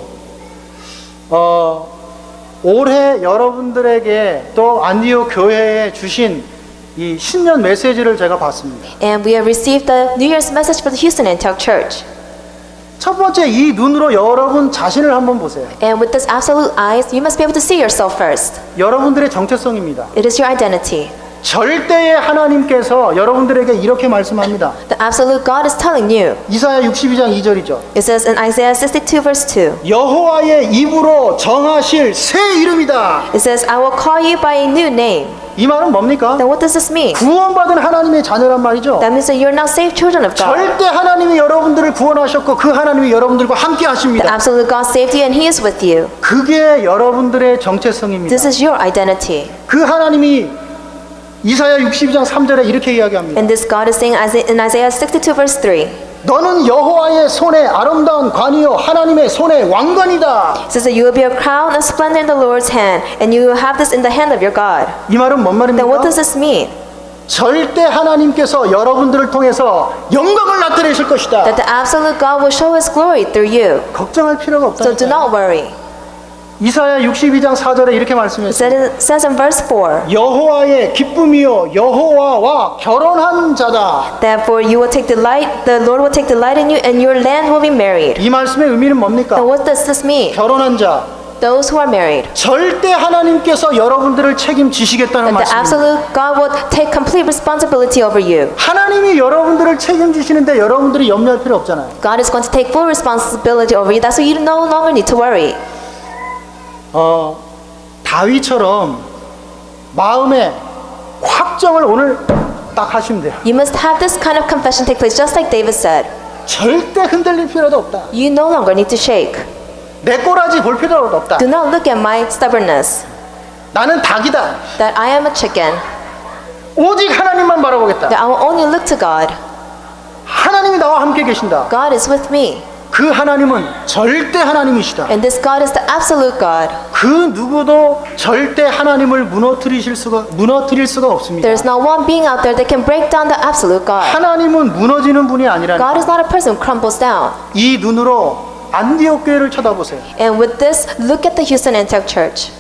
올해 여러분들에게 또 안디옥 교회에 주신 이 신년 메시지를 제가 봤습니다. And we have received the New Year's message for the Houston Antioch Church. 첫 번째 이 눈으로 여러분 자신을 한번 보세요. And with this absolute eyes, you must be able to see yourself first. 여러분들의 정체성입니다. It is your identity. 절대의 하나님께서 여러분들에게 이렇게 말씀합니다. The absolute God is telling you. 이사야 62장 2절이죠. It says in Isaiah 62 verse 2. 여호와의 입으로 정하실 새 이름이다. It says, I will call you by a new name. 이 말은 뭡니까? Then what does this mean? 구원받은 하나님의 자녀란 말이죠. That means that you're now saved children of God. 절대 하나님이 여러분들을 구원하셨고 그 하나님이 여러분들과 함께 The 하십니다. absolute God saved you and He is with you. 그게 여러분들의 정체성입니다. This is your identity. 그 하나님이 이사야 62장 3절에 이렇게 이야기합니다. And this God is saying in Isaiah 62 verse 3. 너는 여호와의 손에 아름다운 관이요 하나님의 손에 왕관이다. It says that you will be a crown of splendor in the Lord's hand, and you will have this in the hand of your God. 이 말은 뭔 Then what 말입니까? does this mean? 절대 하나님께서 여러분들을 통해서 영광을 나타내실 것이다. That the absolute God will show His glory through you. 걱정할 필요가 So do 없다. not worry. 이사야 62장 4절에 이렇게 It 말씀했습니다. says in verse 4 여호와의 기쁨이요 여호와와 결혼한 자다. that for you will take delight, the Lord will take delight in you, and your land will be married. 이 말씀의 의미는 뭡니까? Then what does this mean? 결혼한 자. Those who are married. 절대 하나님께서 여러분들을 책임지시겠다는 That the 말씀입니다. absolute God will take complete responsibility over you. 하나님이 여러분들을 책임지시는데 여러분들이 염려할 필요 없잖아요. God is going to take full responsibility over you. That's why you no longer need to worry. 다윗처럼 마음에 확정을 오늘 딱 하시면 돼요. You must have this kind of confession take place, just like David said. 절대 흔들릴 필요도 없다. You no longer need to shake. 내 꼬라지 볼 필요도 없다. Do not look at my stubbornness, 나는 닭이다. that I am a chicken, 오직 하나님만 바라보겠다. that I will only look to God. 하나님이 나와 함께 계신다. God is with me. 그 하나님은 절대 하나님이시다. And this God is the absolute God. 그 누구도 절대 하나님을 무너뜨릴 수가 없습니다. There is not one being out there that can break down the absolute God. 하나님은 무너지는 분이 아니라 God is not a person who crumbles down. 이 눈으로 안디옥 교회를 쳐다보세요. And with this, look at the Houston Antioch Church.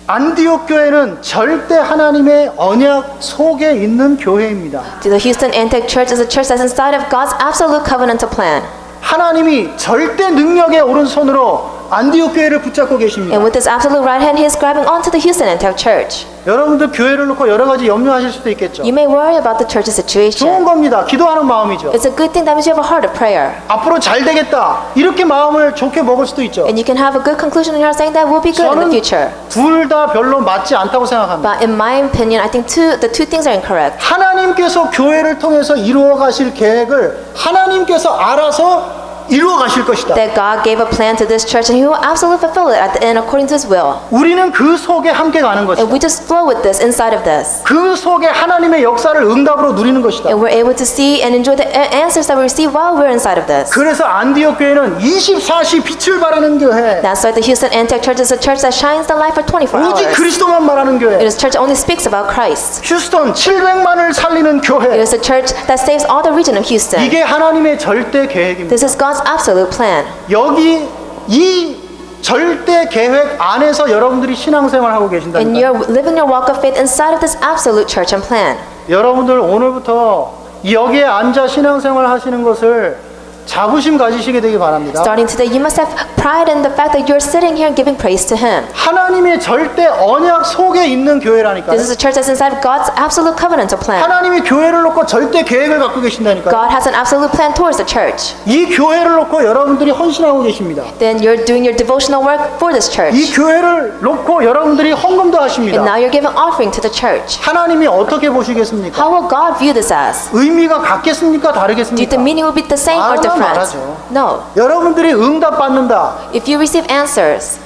안디옥 교회는 절대 하나님의 언약 속에 있는 교회입니다. The Houston Antioch Church is a church that's inside of God's absolute covenantal plan. 하나님이 절대 능력의 오른손으로 안디옥 교회를 붙잡고 계십니다. And with this absolute right hand, He is grabbing onto the Houston Antioch Church. 여러분들 교회를 놓고 여러 가지 염려하실 수도 있겠죠. You may worry about the church's 좋은 situation. 겁니다. 기도하는 마음이죠. It's a good thing that means you have a heart of prayer. 앞으로 잘 되겠다. 이렇게 마음을 좋게 먹을 수도 있죠. And you can have a good conclusion in your heart saying that will be good in the 저는 future. 둘 다 별로 맞지 않다고 생각합니다. But in my opinion, I think the two things are incorrect. 하나님께서 교회를 통해서 이루어 가실 계획을 하나님께서 알아서 이루어 가실 것이다. That God gave a plan to this church and He will absolutely fulfill it at the end according to His will. 우리는 그 속에 함께 가는 것이다. And we just flow with this, inside of this. 그 속에 하나님의 역사를 응답으로 누리는 것이다. And we're able to see and enjoy the answers that we receive while we're inside of this. 그래서 안디옥 교회는 24시 빛을 발하는 교회. That's why the Houston Antioch Church is a church that shines the light for 24 오직 hours. 그리스도만 말하는 교회. It is a church that only speaks about Christ. 휴스턴 700만을 살리는 It 교회. is a church that saves all the region of Houston. 이게 하나님의 절대 계획입니다. This is God's absolute plan. 여기 이 절대 계획 안에서 여러분들이 신앙생활하고 계신다니까. And you're living your walk of faith inside of this absolute church and plan. 여러분들 오늘부터 여기에 앉아 신앙생활 하시는 것을 자부심 가지시게 되기 바랍니다. Starting today, you must have pride in the fact that you're sitting here and giving praise to Him. 하나님의 절대 언약 속에 있는 교회라니까요. This is a church that's inside of God's absolute covenantal plan. 하나님이 교회를 놓고 절대 계획을 갖고 계신다니까요. God has an absolute plan towards the church. 이 교회를 놓고 여러분들이 헌신하고 계십니다. Then you're doing your devotional work for this 이 church. 교회를 놓고 여러분들이 헌금도 And 하십니다. now you're giving offering to the church. 하나님이 어떻게 보시겠습니까? How will God view this as? 의미가 같겠습니까? Do you think 다르겠습니까? the meaning will be the same or different? 말하죠. No. 여러분들이 응답 받는다. If you receive answers,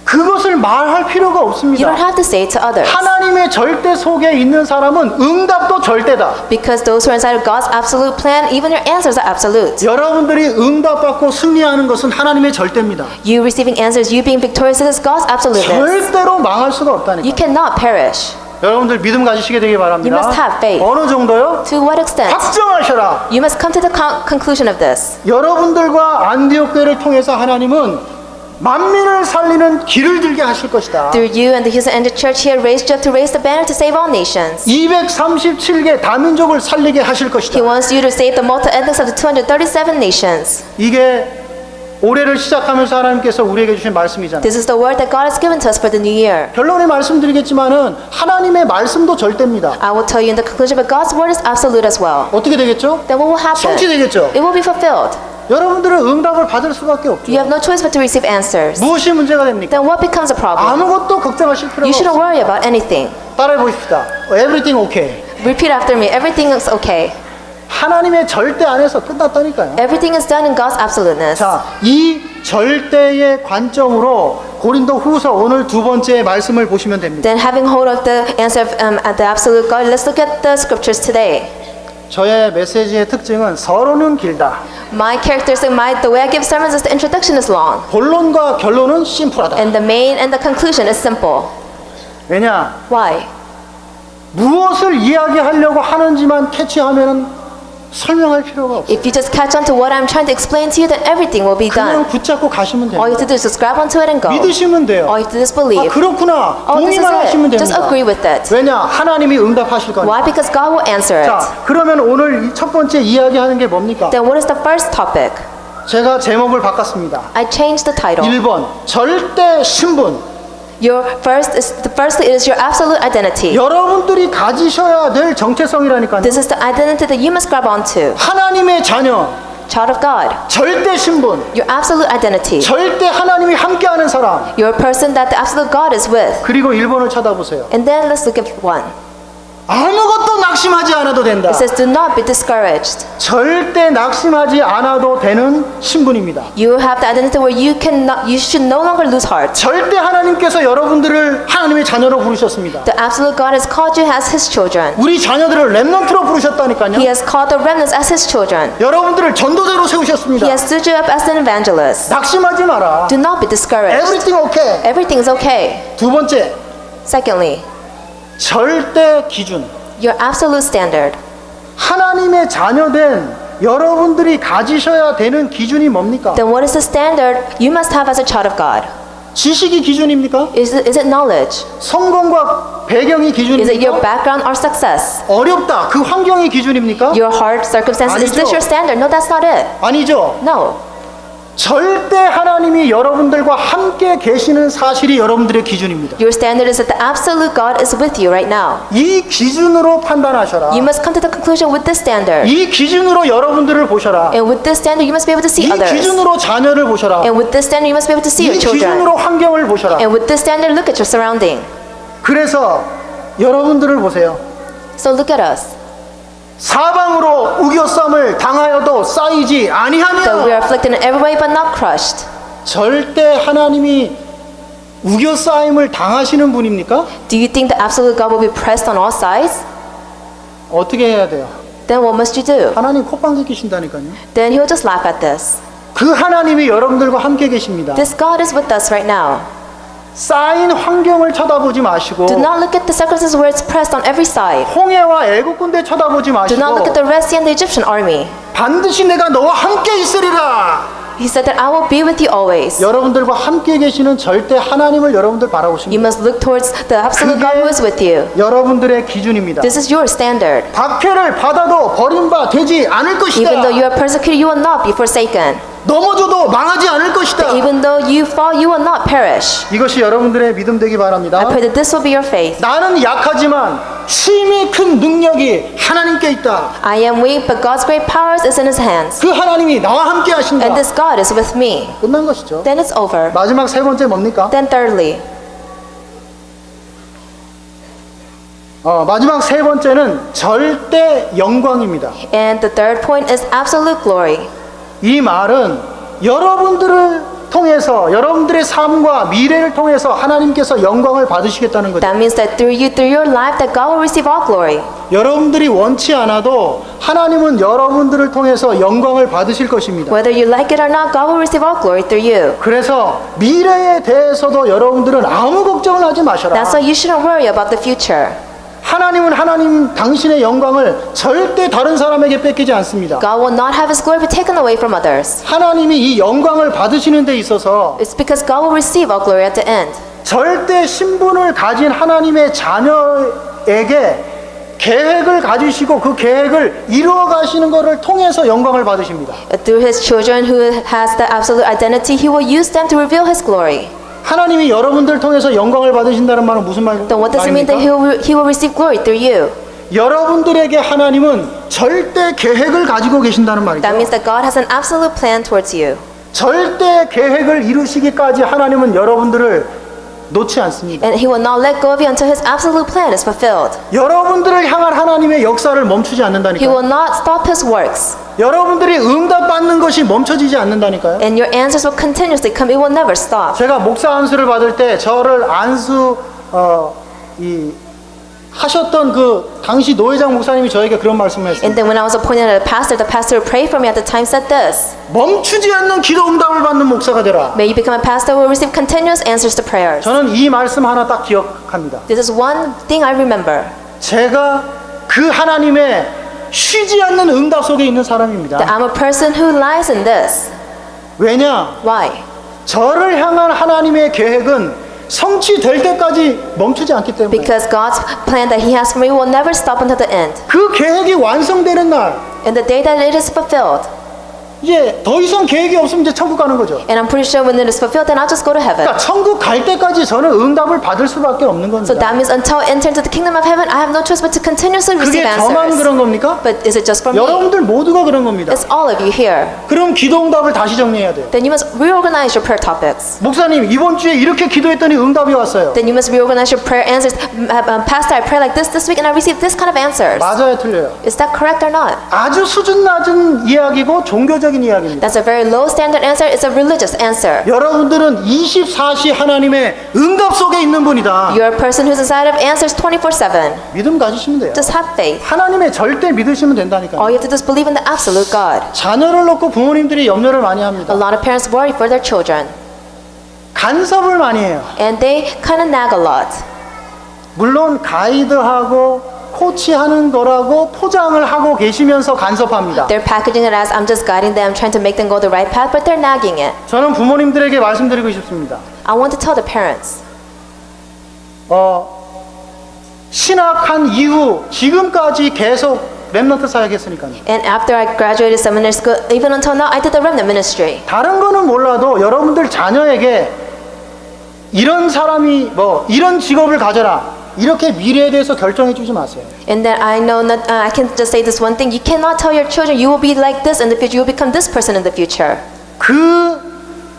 그것을 말할 필요가 you 없습니다. don't have to say it to others. 하나님의 절대 속에 있는 사람은 응답도 절대다. Because those who are inside of God's absolute plan, even your answers are absolute. 여러분들이 응답받고 승리하는 것은 하나님의 절대입니다. You receiving answers, you being victorious, is God's absoluteness. 절대로 망할 수가 You 없다니까. cannot perish. 여러분들 믿음 가지시게 되기 바랍니다. You must have faith. 어느 정도요? To what extent? 확정하셔라. You must come to the conclusion of this. 여러분들과 안디옥 교회를 통해서 하나님은 만민을 살리는 길을 들게 하실 것이다. Through you and the Houston Antioch Church here raised you up to raise the banner to save all nations. 237개 다민족을 살리게 하실 것이다. He wants you to save the multi-ethnics of the 237 nations. 이게 올해를 시작하면서 하나님께서 우리에게 주신 말씀이잖아요. This is the word that God has given to us for the new year. 결론에 말씀드리겠지만은 하나님의 말씀도 절대입니다. I will tell you in the conclusion, but God's word is absolute as well. 어떻게 되겠죠? Then what will happen? 성취되겠죠. It will be fulfilled. 여러분들은 응답을 받을 수밖에 없죠. You have no choice but to receive answers. 무엇이 문제가 됩니까? Then what becomes a problem? 아무것도 걱정하실 필요가 You shouldn't 없어요. worry about anything. 따라해 보십시다. Everything okay. Repeat after me. Everything is okay. 하나님의 절대 안에서 끝났다니까요. Everything is done in God's absoluteness. 자, 이 절대의 관점으로 고린도 후서 오늘 두 번째 말씀을 보시면 됩니다. Then having hold of the answer of the absolute God, let's look at the scriptures today. 저의 메시지의 특징은 서론은 길다. My characteristic, the way I give sermons is the introduction is long. 본론과 결론은 심플하다. And the main and the conclusion is simple. 왜냐? Why? 무엇을 이야기하려고 하는지만 캐치하면은 설명할 필요가 없어요. If you just catch on to what I'm trying to explain to you, then everything will be 그냥 done. 붙잡고 가시면 All you 됩니다. have to do is just grab onto it and go. 믿으시면 돼요. All you have to do is 아, believe. 그렇구나. Oh, this is 동의만 하시면 it. Just 됩니다. agree with it. 왜냐? 하나님이 응답하실 거니까. Why? Because God will answer it. 자, 그러면 오늘 이 첫 번째 이야기하는 게 뭡니까? Then what is the first topic? 제가 제목을 바꿨습니다. I changed the title. 1번 절대 신분. Firstly, it is your absolute identity. 여러분들이 가지셔야 될 정체성이라니까요. This is the identity that you must grab onto. 하나님의 자녀, Child of God. 절대 신분, Your absolute identity. 절대 하나님이 함께하는 사람. You're a person that the absolute God is with. 그리고 1번을 쳐다보세요. And then let's look at one. 아무것도 낙심하지 않아도 된다. It says, do not be discouraged. 절대 낙심하지 않아도 되는 신분입니다. You have the identity where you should no longer lose heart. 절대 하나님께서 여러분들을 하나님의 자녀로 부르셨습니다. The absolute God has called you as His children. 우리 자녀들을 렘넌트로 He 부르셨다니까요. has called the remnants as His children. 여러분들을 전도자로 세우셨습니다. He has stood you up as an evangelist. 낙심하지 마라. Do not be discouraged. Everything okay. Everything is okay. 두 번째, Secondly, 절대 기준. your absolute standard. 하나님의 자녀된 여러분들이 가지셔야 되는 기준이 뭡니까? Then what is the standard you must have as a child of God? 지식이 기준입니까? Is it knowledge? 성공과 배경이 Is it your 기준입니까? background or success? 어렵다. 그 환경이 기준입니까? Your heart circumstances? Is this 아니죠. your standard? No, that's not it. 아니죠. No. 절대 하나님이 여러분들과 함께 계시는 사실이 여러분들의 기준입니다. Your standard is that the absolute God is with you right now. 이 기준으로 판단하셔라. You must come to the conclusion with this standard. 이 기준으로 여러분들을 보셔라. And with this standard, you must be able to see 이 others. 기준으로 자녀를 보셔라. And with this standard, you must be able to see 이 your children. 기준으로 환경을 보셔라. And with this standard, look at your surrounding. 그래서 여러분들을 보세요. So look at us. 사방으로 우겨쌈을 당하여도 쌓이지 That we are 아니하며 afflicted in every way but not crushed. 절대 하나님이 우겨싸임을 당하시는 분입니까? Do you think the absolute God will be pressed on all sides? 어떻게 해야 돼요? Then what must you do? 하나님 콧방귀 끼신다니까요. Then He'll just laugh at this. 그 하나님이 여러분들과 함께 계십니다. This God is with us right now. 쌓인 환경을 쳐다보지 마시고 Do not look at the circumstances where it's pressed on every side. 홍해와 애국 군대 쳐다보지 Do not look 마시고 at the Red Sea and the Egyptian army. 반드시 내가 너와 함께 있으리라. He said that I will be with you always. 여러분들과 함께 계시는 절대 하나님을 여러분들 You 바라보십니다. must look towards the absolute God who is with you. 여러분들의 기준입니다. This is your standard. 박해를 받아도 버림받지 않을 것이다. Even though you are persecuted, you will not be forsaken. 넘어져도 망하지 않을 것이다. Even though you fall, you will not perish. 이것이 여러분들의 믿음 되기 바랍니다. I pray that this will be your faith. 나는 약하지만 힘이 큰 능력이 하나님께 있다. I am weak, but God's great power is in His hands. 그 하나님이 나와 함께 하신다. And this God is with me. 끝난 것이죠. Then it's over. 마지막 세 번째 뭡니까? Then thirdly, 마지막 세 번째는 절대 영광입니다. and the third point is absolute glory. 이 말은 여러분들을 통해서 여러분들의 삶과 미래를 통해서 하나님께서 영광을 받으시겠다는 거죠. That means that through your life, that God will receive all glory. 여러분들이 원치 않아도 하나님은 여러분들을 통해서 영광을 받으실 것입니다. Whether you like it or not, God will receive all glory through you. 그래서 미래에 대해서도 여러분들은 아무 걱정을 하지 마셔라. That's why you shouldn't worry about the future. 하나님은 하나님 당신의 영광을 절대 다른 사람에게 뺏기지 않습니다. God will not have His glory be taken away from others. 하나님이 이 영광을 받으시는 데 있어서 It's because God will receive all glory at the end. 절대 신분을 가진 하나님의 자녀에게 계획을 가지시고 그 계획을 이루어 가시는 것을 통해서 영광을 받으십니다. Through His children who has the absolute identity, He will use them to reveal His glory. 하나님이 여러분들 통해서 영광을 받으신다는 말은 무슨 Then what does it mean that 말입니까? He will receive glory through you? 여러분들에게 하나님은 절대 계획을 가지고 계신다는 말이죠. That means that God has an absolute plan towards you. 절대 계획을 이루시기까지 하나님은 여러분들을 놓지 않습니다. And He will not let go of you until His absolute plan is fulfilled. 여러분들을 향한 하나님의 역사를 멈추지 He 않는다니까요. will not stop His works. 여러분들이 응답받는 것이 멈춰지지 않는다니까요. And your answers will continuously come. It will never stop. 제가 목사 안수를 받을 때 저를 하셨던 그 당시 노회장 목사님이 저에게 그런 말씀을 했어요. And then when I was appointed as a pastor, the pastor who prayed for me at the time said this: 멈추지 않는 기도 응답을 받는 목사가 되라. May you become a pastor who will receive continuous answers to prayers. 저는 이 말씀 하나 딱 기억합니다. This is one thing I remember. 제가 그 하나님의 쉬지 않는 응답 속에 있는 사람입니다. That I'm a person who lies in this. 왜냐? Why? 저를 향한 하나님의 계획은 성취될 때까지 멈추지 않기 때문에. Because God's plan that He has for me will never stop until the end. 그 계획이 완성되는 날 And the day that it is fulfilled, 이제 더 이상 계획이 없으면 이제 천국 가는 거죠. And I'm pretty sure when it is fulfilled, then I'll just go to heaven. 그러니까 천국 갈 때까지 저는 응답을 받을 수밖에 없는 겁니다. So that means until I enter into the kingdom of heaven, I have no choice but to continuously 그게 receive 저만 answers. 그런 겁니까? But is it just for me? 여러분들 모두가 그런 겁니다. It's all of you here. 그럼 기도 응답을 다시 정리해야 돼요. Then you must reorganize your prayer topics. 목사님 이번 주에 이렇게 기도했더니 응답이 왔어요. Then you must reorganize your prayer answers. Pastor, I pray like this week and I received this kind of answers. 맞아요, 틀려요? Is that correct or not? 아주 수준 낮은 이야기고 종교적인 이야기입니다. That's a very low standard answer. It's a religious answer. 여러분들은 24시 하나님의 응답 속에 있는 분이다. You're a person who's inside of answers 24/7. 믿음 가지시면 돼요. Just have faith. 하나님의 절대 믿으시면 된다니까요. All you have to do is believe in the absolute God. 자녀를 놓고 부모님들이 염려를 많이 A 합니다. lot of parents worry for their children. 간섭을 많이 해요. And they kind of nag a lot. 물론 가이드하고 코치하는 거라고 포장을 하고 계시면서 간섭합니다. They're packaging it as I'm just guiding them, trying to make them go the right path, but they're nagging it. 저는 부모님들에게 말씀드리고 싶습니다. I want to tell the parents. 신학한 이후 지금까지 계속 렘넌트 사역했으니까요. And after I graduated seminary school, even until now, I did the remnant ministry. 다른 거는 몰라도 여러분들 자녀에게 이런 사람이 이런 직업을 가져라 이렇게 미래에 대해서 결정해 주지 마세요. And then I know not, I can just say this one thing: you cannot tell your children you will be like this in the future. You will become this person in the future.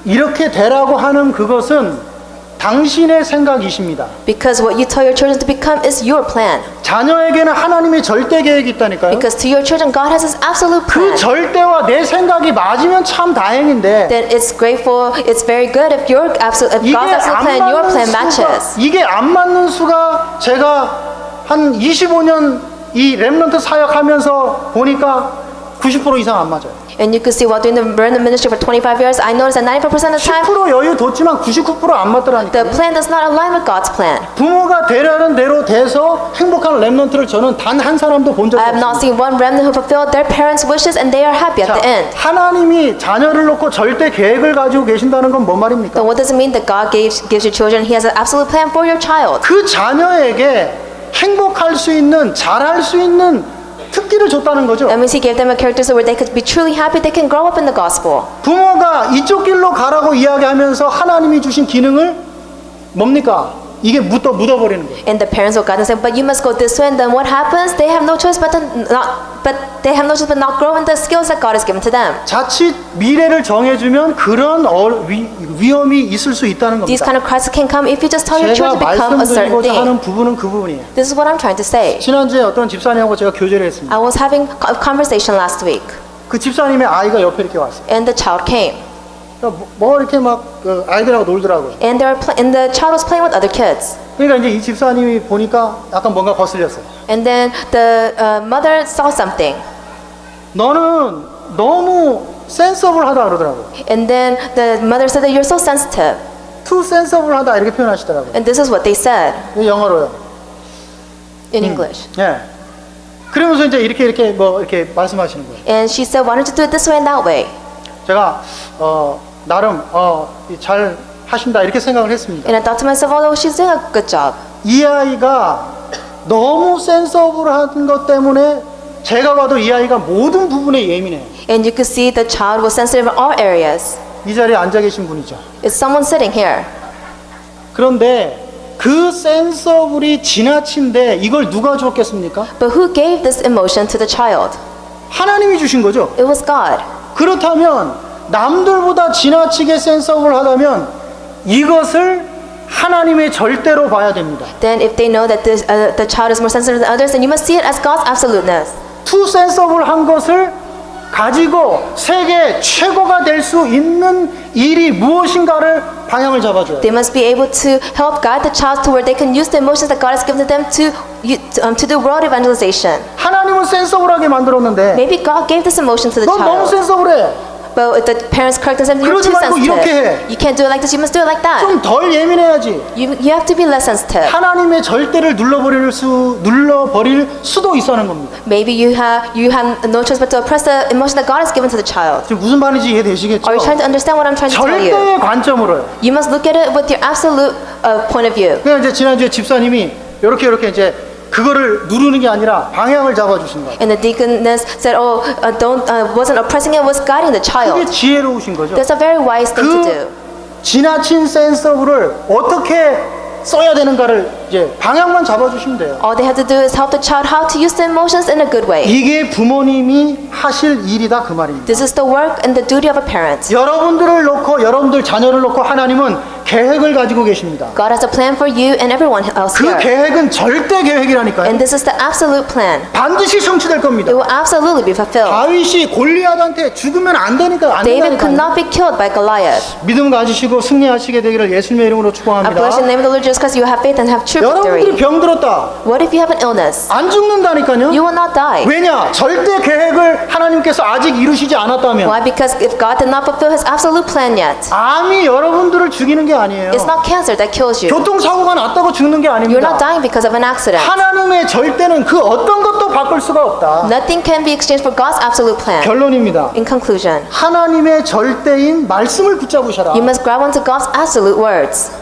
이렇게 되라고 하는 그것은 당신의 생각이십니다. Because what you tell your children to become is your plan. 자녀에게는 하나님의 절대 계획이 있다니까요. Because to your children, God has His absolute 그 plan. 절대와 내 생각이 맞으면 참 다행인데 Then it's grateful. It's very good if your absolute, if 이게 God's absolute 안 plan and your plan 맞는 수가 matches. 이게 안 맞는 수가 제가 한 25년 이 렘넌트 사역하면서 보니까 90% 이상 안 맞아요. And you could see while doing the remnant ministry for 25 years, I noticed that 94% of the time, 10% 여유 뒀지만 99% 안 맞더라니까. the plan does not align with God's plan. 부모가 되려는 대로 돼서 행복한 렘넌트를 저는 단 한 사람도 본 적이 I have not 없습니다. seen one remnant who fulfilled their parents' wishes and they are happy at the end. 하나님이 자녀를 놓고 절대 계획을 가지고 계신다는 건 뭔 말입니까? Then what does it mean that God gives your children? He has an absolute plan for your child. 그 자녀에게 행복할 수 있는, 잘할 수 있는 특기를 줬다는 거죠. That means He gave them a character so where they could be truly happy, they can grow up in the gospel. 부모가 이쪽 길로 가라고 이야기하면서 하나님이 주신 기능을 뭡니까? 이게 묻어버리는 거예요. And the parents will guide them, say, "But you must go this way." And then what happens? They have no choice but not grow in the skills that God has given to them. 자칫 미래를 정해주면 그런 위험이 있을 수 있다는 These 겁니다. kind of crises can come if you just tell your 제가 children to become a certain 말씀드리고자 thing. 하는 부분은 그 부분이에요. This is what I'm trying to say. 지난주에 어떤 집사님하고 제가 교제를 했습니다. I was having a conversation last week, 그 집사님의 아이가 옆에 이렇게 왔어요. and the child came, 뭐 이렇게 막 아이들하고 놀더라고요. and and the child was playing with other kids. 그러니까 이제 이 집사님이 보니까 약간 뭔가 거슬렸어요. And then the mother saw something, 너는 너무 센서블하다 그러더라고요. and then the mother said that you're so sensitive. too sensible하다 이렇게 표현하시더라고요. And this is what they said 영어로요. in English. 예. 그러면서 이제 이렇게 말씀하시는 거예요. And she said, "Why don't you do it this way and that way?" 제가 나름 잘 하신다 이렇게 생각을 했습니다. And I thought to myself, "Oh, she's doing a good job." 이 아이가 너무 센서블한 것 때문에 제가 봐도 이 아이가 모든 부분에 예민해요. And you could see the child was sensitive in all areas. 이 자리에 앉아 계신 분이죠. It's someone sitting here. 그런데 그 센서블이 지나친데 이걸 누가 줬겠습니까? But who gave this emotion to the child? 하나님이 주신 거죠. It was God. 그렇다면 남들보다 지나치게 센서블하다면 이것을 하나님의 절대로 봐야 됩니다. Then if they know that the child is more sensitive than others, then you must see it as God's absoluteness. too sensible한 것을 가지고 세계 최고가 될 수 있는 일이 무엇인가를 방향을 잡아줘요. They must be able to help guide the child to where they can use the emotions that God has given to them to do world evangelization. 하나님은 센서블하게 만들었는데 Maybe God gave this emotion to the 넌 너무 child. 센서블해. But if the parents correct them, you're 그러지 too 말고 이렇게 해. sensitive. You can't do it like this, you must do it like that. 좀 덜 예민해야지. You have to be less sensitive. 하나님의 절대를 눌러버릴 수도 있다는 겁니다. Maybe you have no choice but to oppress the emotion that God has given to the child. 지금 무슨 말인지 이해되시겠죠? Are you trying to understand what I'm trying to tell you? 절대의 관점으로요. You must look at it with your absolute point of view. 그냥 이제 지난주에 집사님이 이렇게 이제 그거를 누르는 게 아니라 방향을 잡아주신 거예요. And the deaconess said, "Oh, wasn't oppressing it, was guiding the 그게 child." 지혜로우신 거죠. That's a very wise thing to do. 그 지나친 센서블을 어떻게 써야 되는가를 이제 방향만 잡아주시면 돼요. All they have to do is help the child how to use the emotions in a good way. 이게 부모님이 하실 일이다 그 말입니다. This is the work and the duty of a parent. 여러분들을 놓고 여러분들 자녀를 놓고 하나님은 계획을 가지고 계십니다. God has a plan for you and everyone else 그 here. 계획은 절대 계획이라니까요. And this is the absolute plan. 반드시 성취될 겁니다. It will absolutely be fulfilled. 다윗이 골리앗한테 죽으면 안 되니까 안 David could 된다니까요. not be killed by Goliath. 믿음 가지시고 승리하시게 되기를 예수님의 이름으로 I 축복합니다. bless the name of the Lord Jesus because you have faith and have true 여러분들이 victory. 병들었다. What if you have an illness? 안 죽는다니까요. You will not die. 왜냐? 절대 계획을 하나님께서 아직 이루시지 않았다면 Why? Because if God did not fulfill His absolute plan yet, 암이 여러분들을 죽이는 게 아니에요. it's not cancer that kills you. 교통사고가 났다고 죽는 게 You're not 아닙니다. dying because of an accident. 하나님의 절대는 그 어떤 것도 바꿀 수가 없다. Nothing can be exchanged for God's absolute plan. 결론입니다. In conclusion, 하나님의 절대인 말씀을 붙잡으셔라. you must grab onto God's absolute words.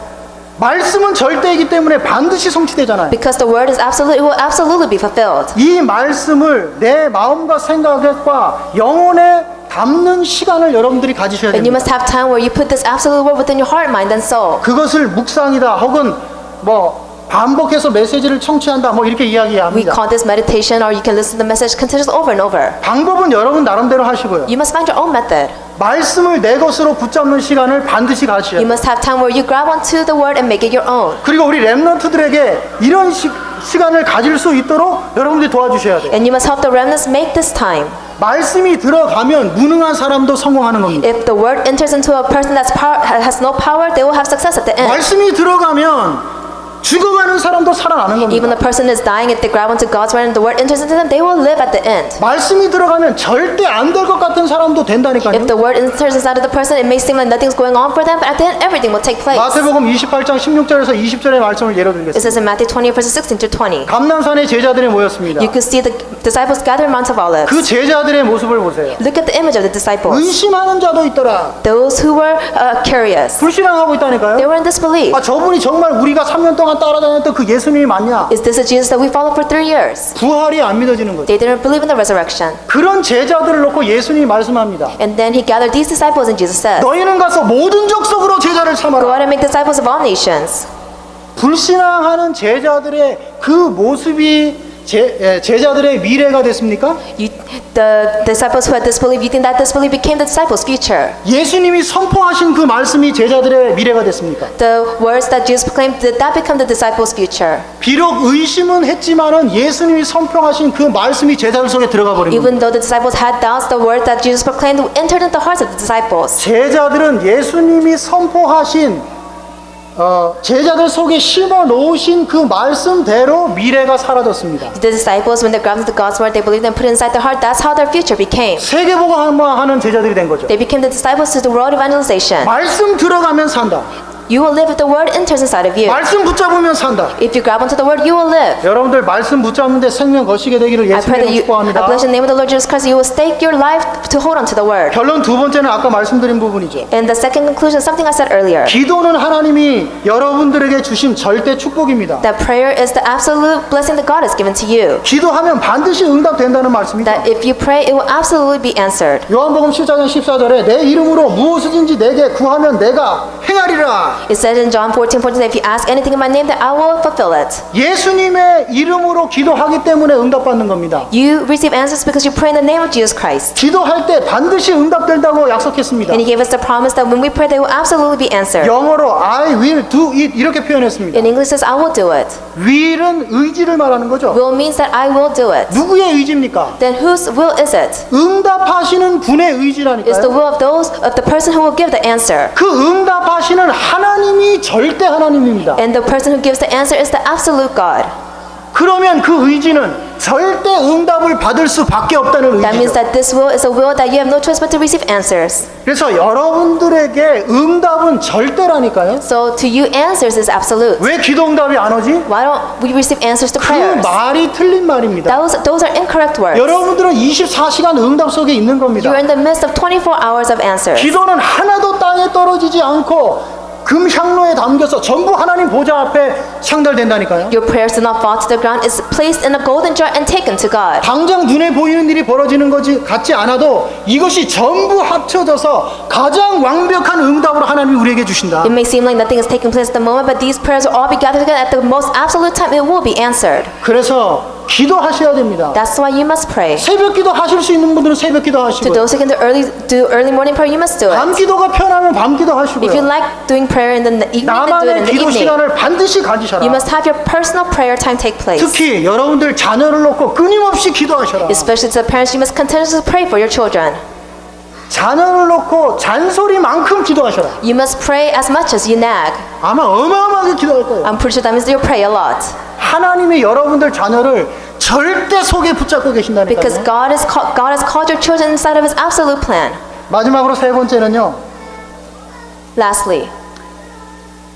말씀은 절대이기 때문에 반드시 성취되잖아요. Because the word is absolute, it will absolutely be fulfilled. 이 말씀을 내 마음과 생각과 영혼에 담는 시간을 여러분들이 가지셔야 And you 됩니다. must have time where you put this absolute word within your heart, mind, and soul. 그것을 묵상이다 혹은 뭐 반복해서 메시지를 청취한다 뭐 이렇게 We 이야기합니다. call this meditation, or you can listen to the message continuously over and over. 방법은 여러분 나름대로 하시고요. You must find your own method. 말씀을 내 것으로 붙잡는 시간을 반드시 가지셔야 You 돼요. must have time where you grab onto the word and make it your own. 그리고 우리 랩런트들에게 이런 시간을 가질 수 있도록 여러분들이 도와주셔야 돼요. And you must help the remnants make this time. 말씀이 들어가면 무능한 사람도 성공하는 겁니다. If the word enters into a person that has no power, they will have success at the end. 말씀이 들어가면 죽어가는 사람도 살아나는 Even 겁니다. the person is dying, if they grab onto God's word and the word enters into them, they will live at the end. 말씀이 들어가면 절대 안 될 것 같은 사람도 된다니까요. If the word enters inside of the person, it may seem like nothing's going on for them, but at the end, everything will take place. 마태복음 28장 16절에서 20절의 말씀을 예로 It 들겠습니다. says in Matthew 20, verses 16 to 20. 감난산에 제자들이 모였습니다. You could see the disciples gather in Mount of Olives. 그 제자들의 모습을 보세요. Look at the image of the disciples. 의심하는 자도 있더라. Those who were curious. 불신앙하고 They 있다니까요. were in disbelief. 아, 저분이 정말 우리가 3년 동안 따라다녔던 그 예수님이 맞냐? Is this a Jesus that we followed for 3 years? 부활이 안 믿어지는 거죠. They didn't believe in the resurrection. 그런 제자들을 놓고 예수님이 말씀합니다. And then he gathered these disciples and Jesus said, 너희는 가서 모든 족속으로 제자를 go 삼아라. out and make disciples of all nations. 불신앙하는 제자들의 그 모습이 제자들의 미래가 됐습니까? The disciples who had disbelief, you think that disbelief became the disciples' future? 예수님이 선포하신 그 말씀이 제자들의 미래가 됐습니까? The words that Jesus proclaimed, did that become the disciples' future? 비록 의심은 했지만은 예수님이 선포하신 그 말씀이 제자들 속에 들어가 버린 겁니다. Even though the disciples had doubts, the word that Jesus proclaimed entered into the hearts of the disciples. 제자들은 예수님이 선포하신 제자들 속에 심어 놓으신 그 말씀대로 미래가 사라졌습니다. The disciples, when they grabbed the God's word, they believed and put it inside their heart. That's how their future became. 세계복음화하는 제자들이 된 거죠. They became the disciples to the world evangelization. 말씀 들어가면 산다. You will live if the word enters inside of you. 말씀 붙잡으면 산다. If you grab onto the word, you will live. 여러분들 말씀 붙잡는데 생명 거시게 되기를 I pray that 예수님으로 you, I 축복합니다. bless the name of the Lord Jesus Christ. You will stake your life to hold on to the word. 결론 두 번째는 아까 말씀드린 부분이죠. And the second conclusion, something I said earlier, 기도는 하나님이 여러분들에게 주신 절대 축복입니다. that prayer is the absolute blessing that God has given to you. 기도하면 반드시 응답된다는 말씀이죠. That if you pray, it will absolutely be answered. 요한복음 14장 14절에 내 이름으로 무엇이든지 내게 구하면 내가 행하리라. It says in John 14:14 that if you ask anything in my name, that I will fulfill it. 예수님의 이름으로 기도하기 때문에 응답받는 겁니다. You receive answers because you pray in the name of Jesus Christ. 기도할 때 반드시 응답된다고 약속했습니다. And He gave us the promise that when we pray, they will absolutely be answered. 영어로 I will do it 이렇게 표현했습니다. In English, it says, I will do it. will은 의지를 말하는 거죠. Will means that I will do it. 누구의 의지입니까? Then whose will is it? 응답하시는 분의 It's the 의지라니까요. will of the person who will give the answer. 그 응답하시는 하나님이 절대 하나님입니다. And the person who gives the answer is the absolute God. 그러면 그 의지는 절대 응답을 받을 수밖에 없다는 That means 의지죠. that this will is a will that you have no choice but to receive answers. 그래서 여러분들에게 응답은 절대라니까요. So to you, answers is absolute. 왜 기도 응답이 안 오지? Why don't we receive answers to 그 prayers? 말이 틀린 말입니다. Those are incorrect words. 여러분들은 24시간 응답 속에 있는 겁니다. You're in the midst of 24 hours of answers. 기도는 하나도 땅에 떨어지지 않고 금향로에 담겨서 전부 하나님 보좌 앞에 상달된다니까요. Your prayers do not fall to the ground. It's placed in a golden jar and taken to God. 당장 눈에 보이는 일이 벌어지는 것이 같지 않아도 이것이 전부 합쳐져서 가장 완벽한 응답으로 하나님이 우리에게 주신다. It may seem like nothing is taking place at the moment, but these prayers will all be gathered together at the most absolute time. It will be answered. 그래서 기도하셔야 됩니다. That's why you must pray. 새벽 기도 하실 수 있는 분들은 새벽 기도 To 하시고, those who can do early morning prayer, you must do 밤 it. 기도가 편하면 밤 기도 If you 하시고요. like doing prayer in the evening, then do it 나만의 in the 기도 evening. 시간을 반드시 가지셔라. You must have your personal prayer time take place. 특히 여러분들 자녀를 놓고 끊임없이 기도하셔라. Especially to the parents, you must continuously pray for your children. 자녀를 놓고 잔소리만큼 기도하셔라. You must pray as much as you nag. 아마 어마어마하게 기도할 거예요. I'm pretty sure that means that you pray a lot. 하나님이 여러분들 자녀를 절대 속에 붙잡고 Because 계신다니까요. God has called your children inside of His absolute plan. 마지막으로 세 번째는요. Lastly,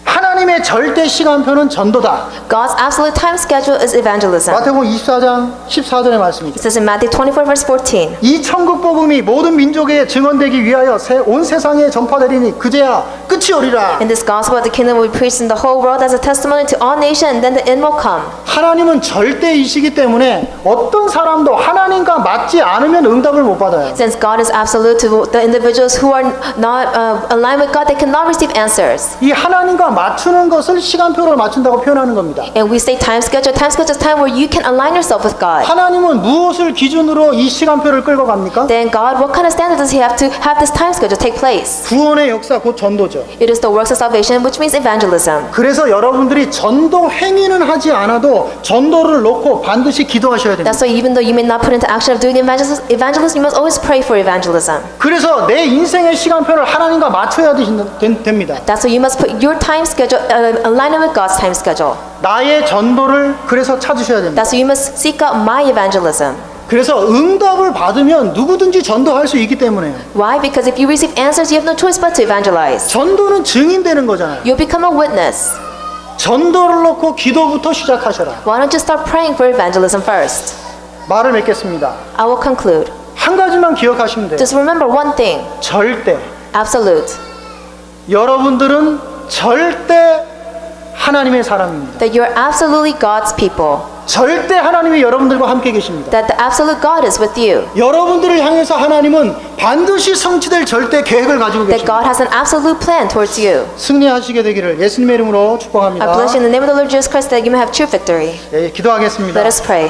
하나님의 절대 시간표는 전도다. God's absolute time schedule is evangelism. 마태복음 24장 14절의 말씀이죠. It says in Matthew 24 verse 14. 이 천국 복음이 모든 민족에 증언되기 위하여 온 세상에 전파되리니 그제야 끝이 오리라. In this gospel of the kingdom will be preached in the whole world as a testimony to all nations, and then the end will come. 하나님은 절대이시기 때문에 어떤 사람도 하나님과 맞지 않으면 응답을 못 받아요. Since God is absolute, to the individuals who are not aligned with God, they cannot receive answers. 이 하나님과 맞추는 것을 시간표로 맞춘다고 표현하는 겁니다. And we say time schedule. Time schedule is time where you can align yourself with God. 하나님은 무엇을 기준으로 이 시간표를 끌고 갑니까? Then God, what kind of standard does He have to have this time schedule take place? 구원의 역사 곧 전도죠. It is the works of salvation, which means evangelism. 그래서 여러분들이 전도 행위는 하지 않아도 전도를 놓고 반드시 기도하셔야 됩니다. That's why even though you may not put into action of doing evangelism, you must always pray for evangelism. 그래서 내 인생의 시간표를 하나님과 맞춰야 됩니다. That's why you must put your time schedule, align it with God's time schedule. 나의 전도를 그래서 찾으셔야 됩니다. That's why you must seek out my evangelism. 그래서 응답을 받으면 누구든지 전도할 수 있기 때문에요. Why? Because if you receive answers, you have no choice but to evangelize. 전도는 증인되는 거잖아요. You'll become a witness. 전도를 놓고 기도부터 시작하셔라. Why don't you start praying for evangelism first? 말을 맺겠습니다. I will conclude. 한 가지만 기억하시면 돼요. Just remember one thing. 절대. Absolute. 여러분들은 절대 하나님의 사람입니다. That you're absolutely God's people. 절대 하나님이 여러분들과 함께 계십니다. That the absolute God is with you. 여러분들을 향해서 하나님은 반드시 성취될 절대 계획을 가지고 That God 계십니다. has an absolute plan towards you. 승리하시게 되기를 예수님의 이름으로 I 축복합니다. bless you in the name of the Lord Jesus Christ that you may have true victory. 예, 기도하겠습니다. Let us pray.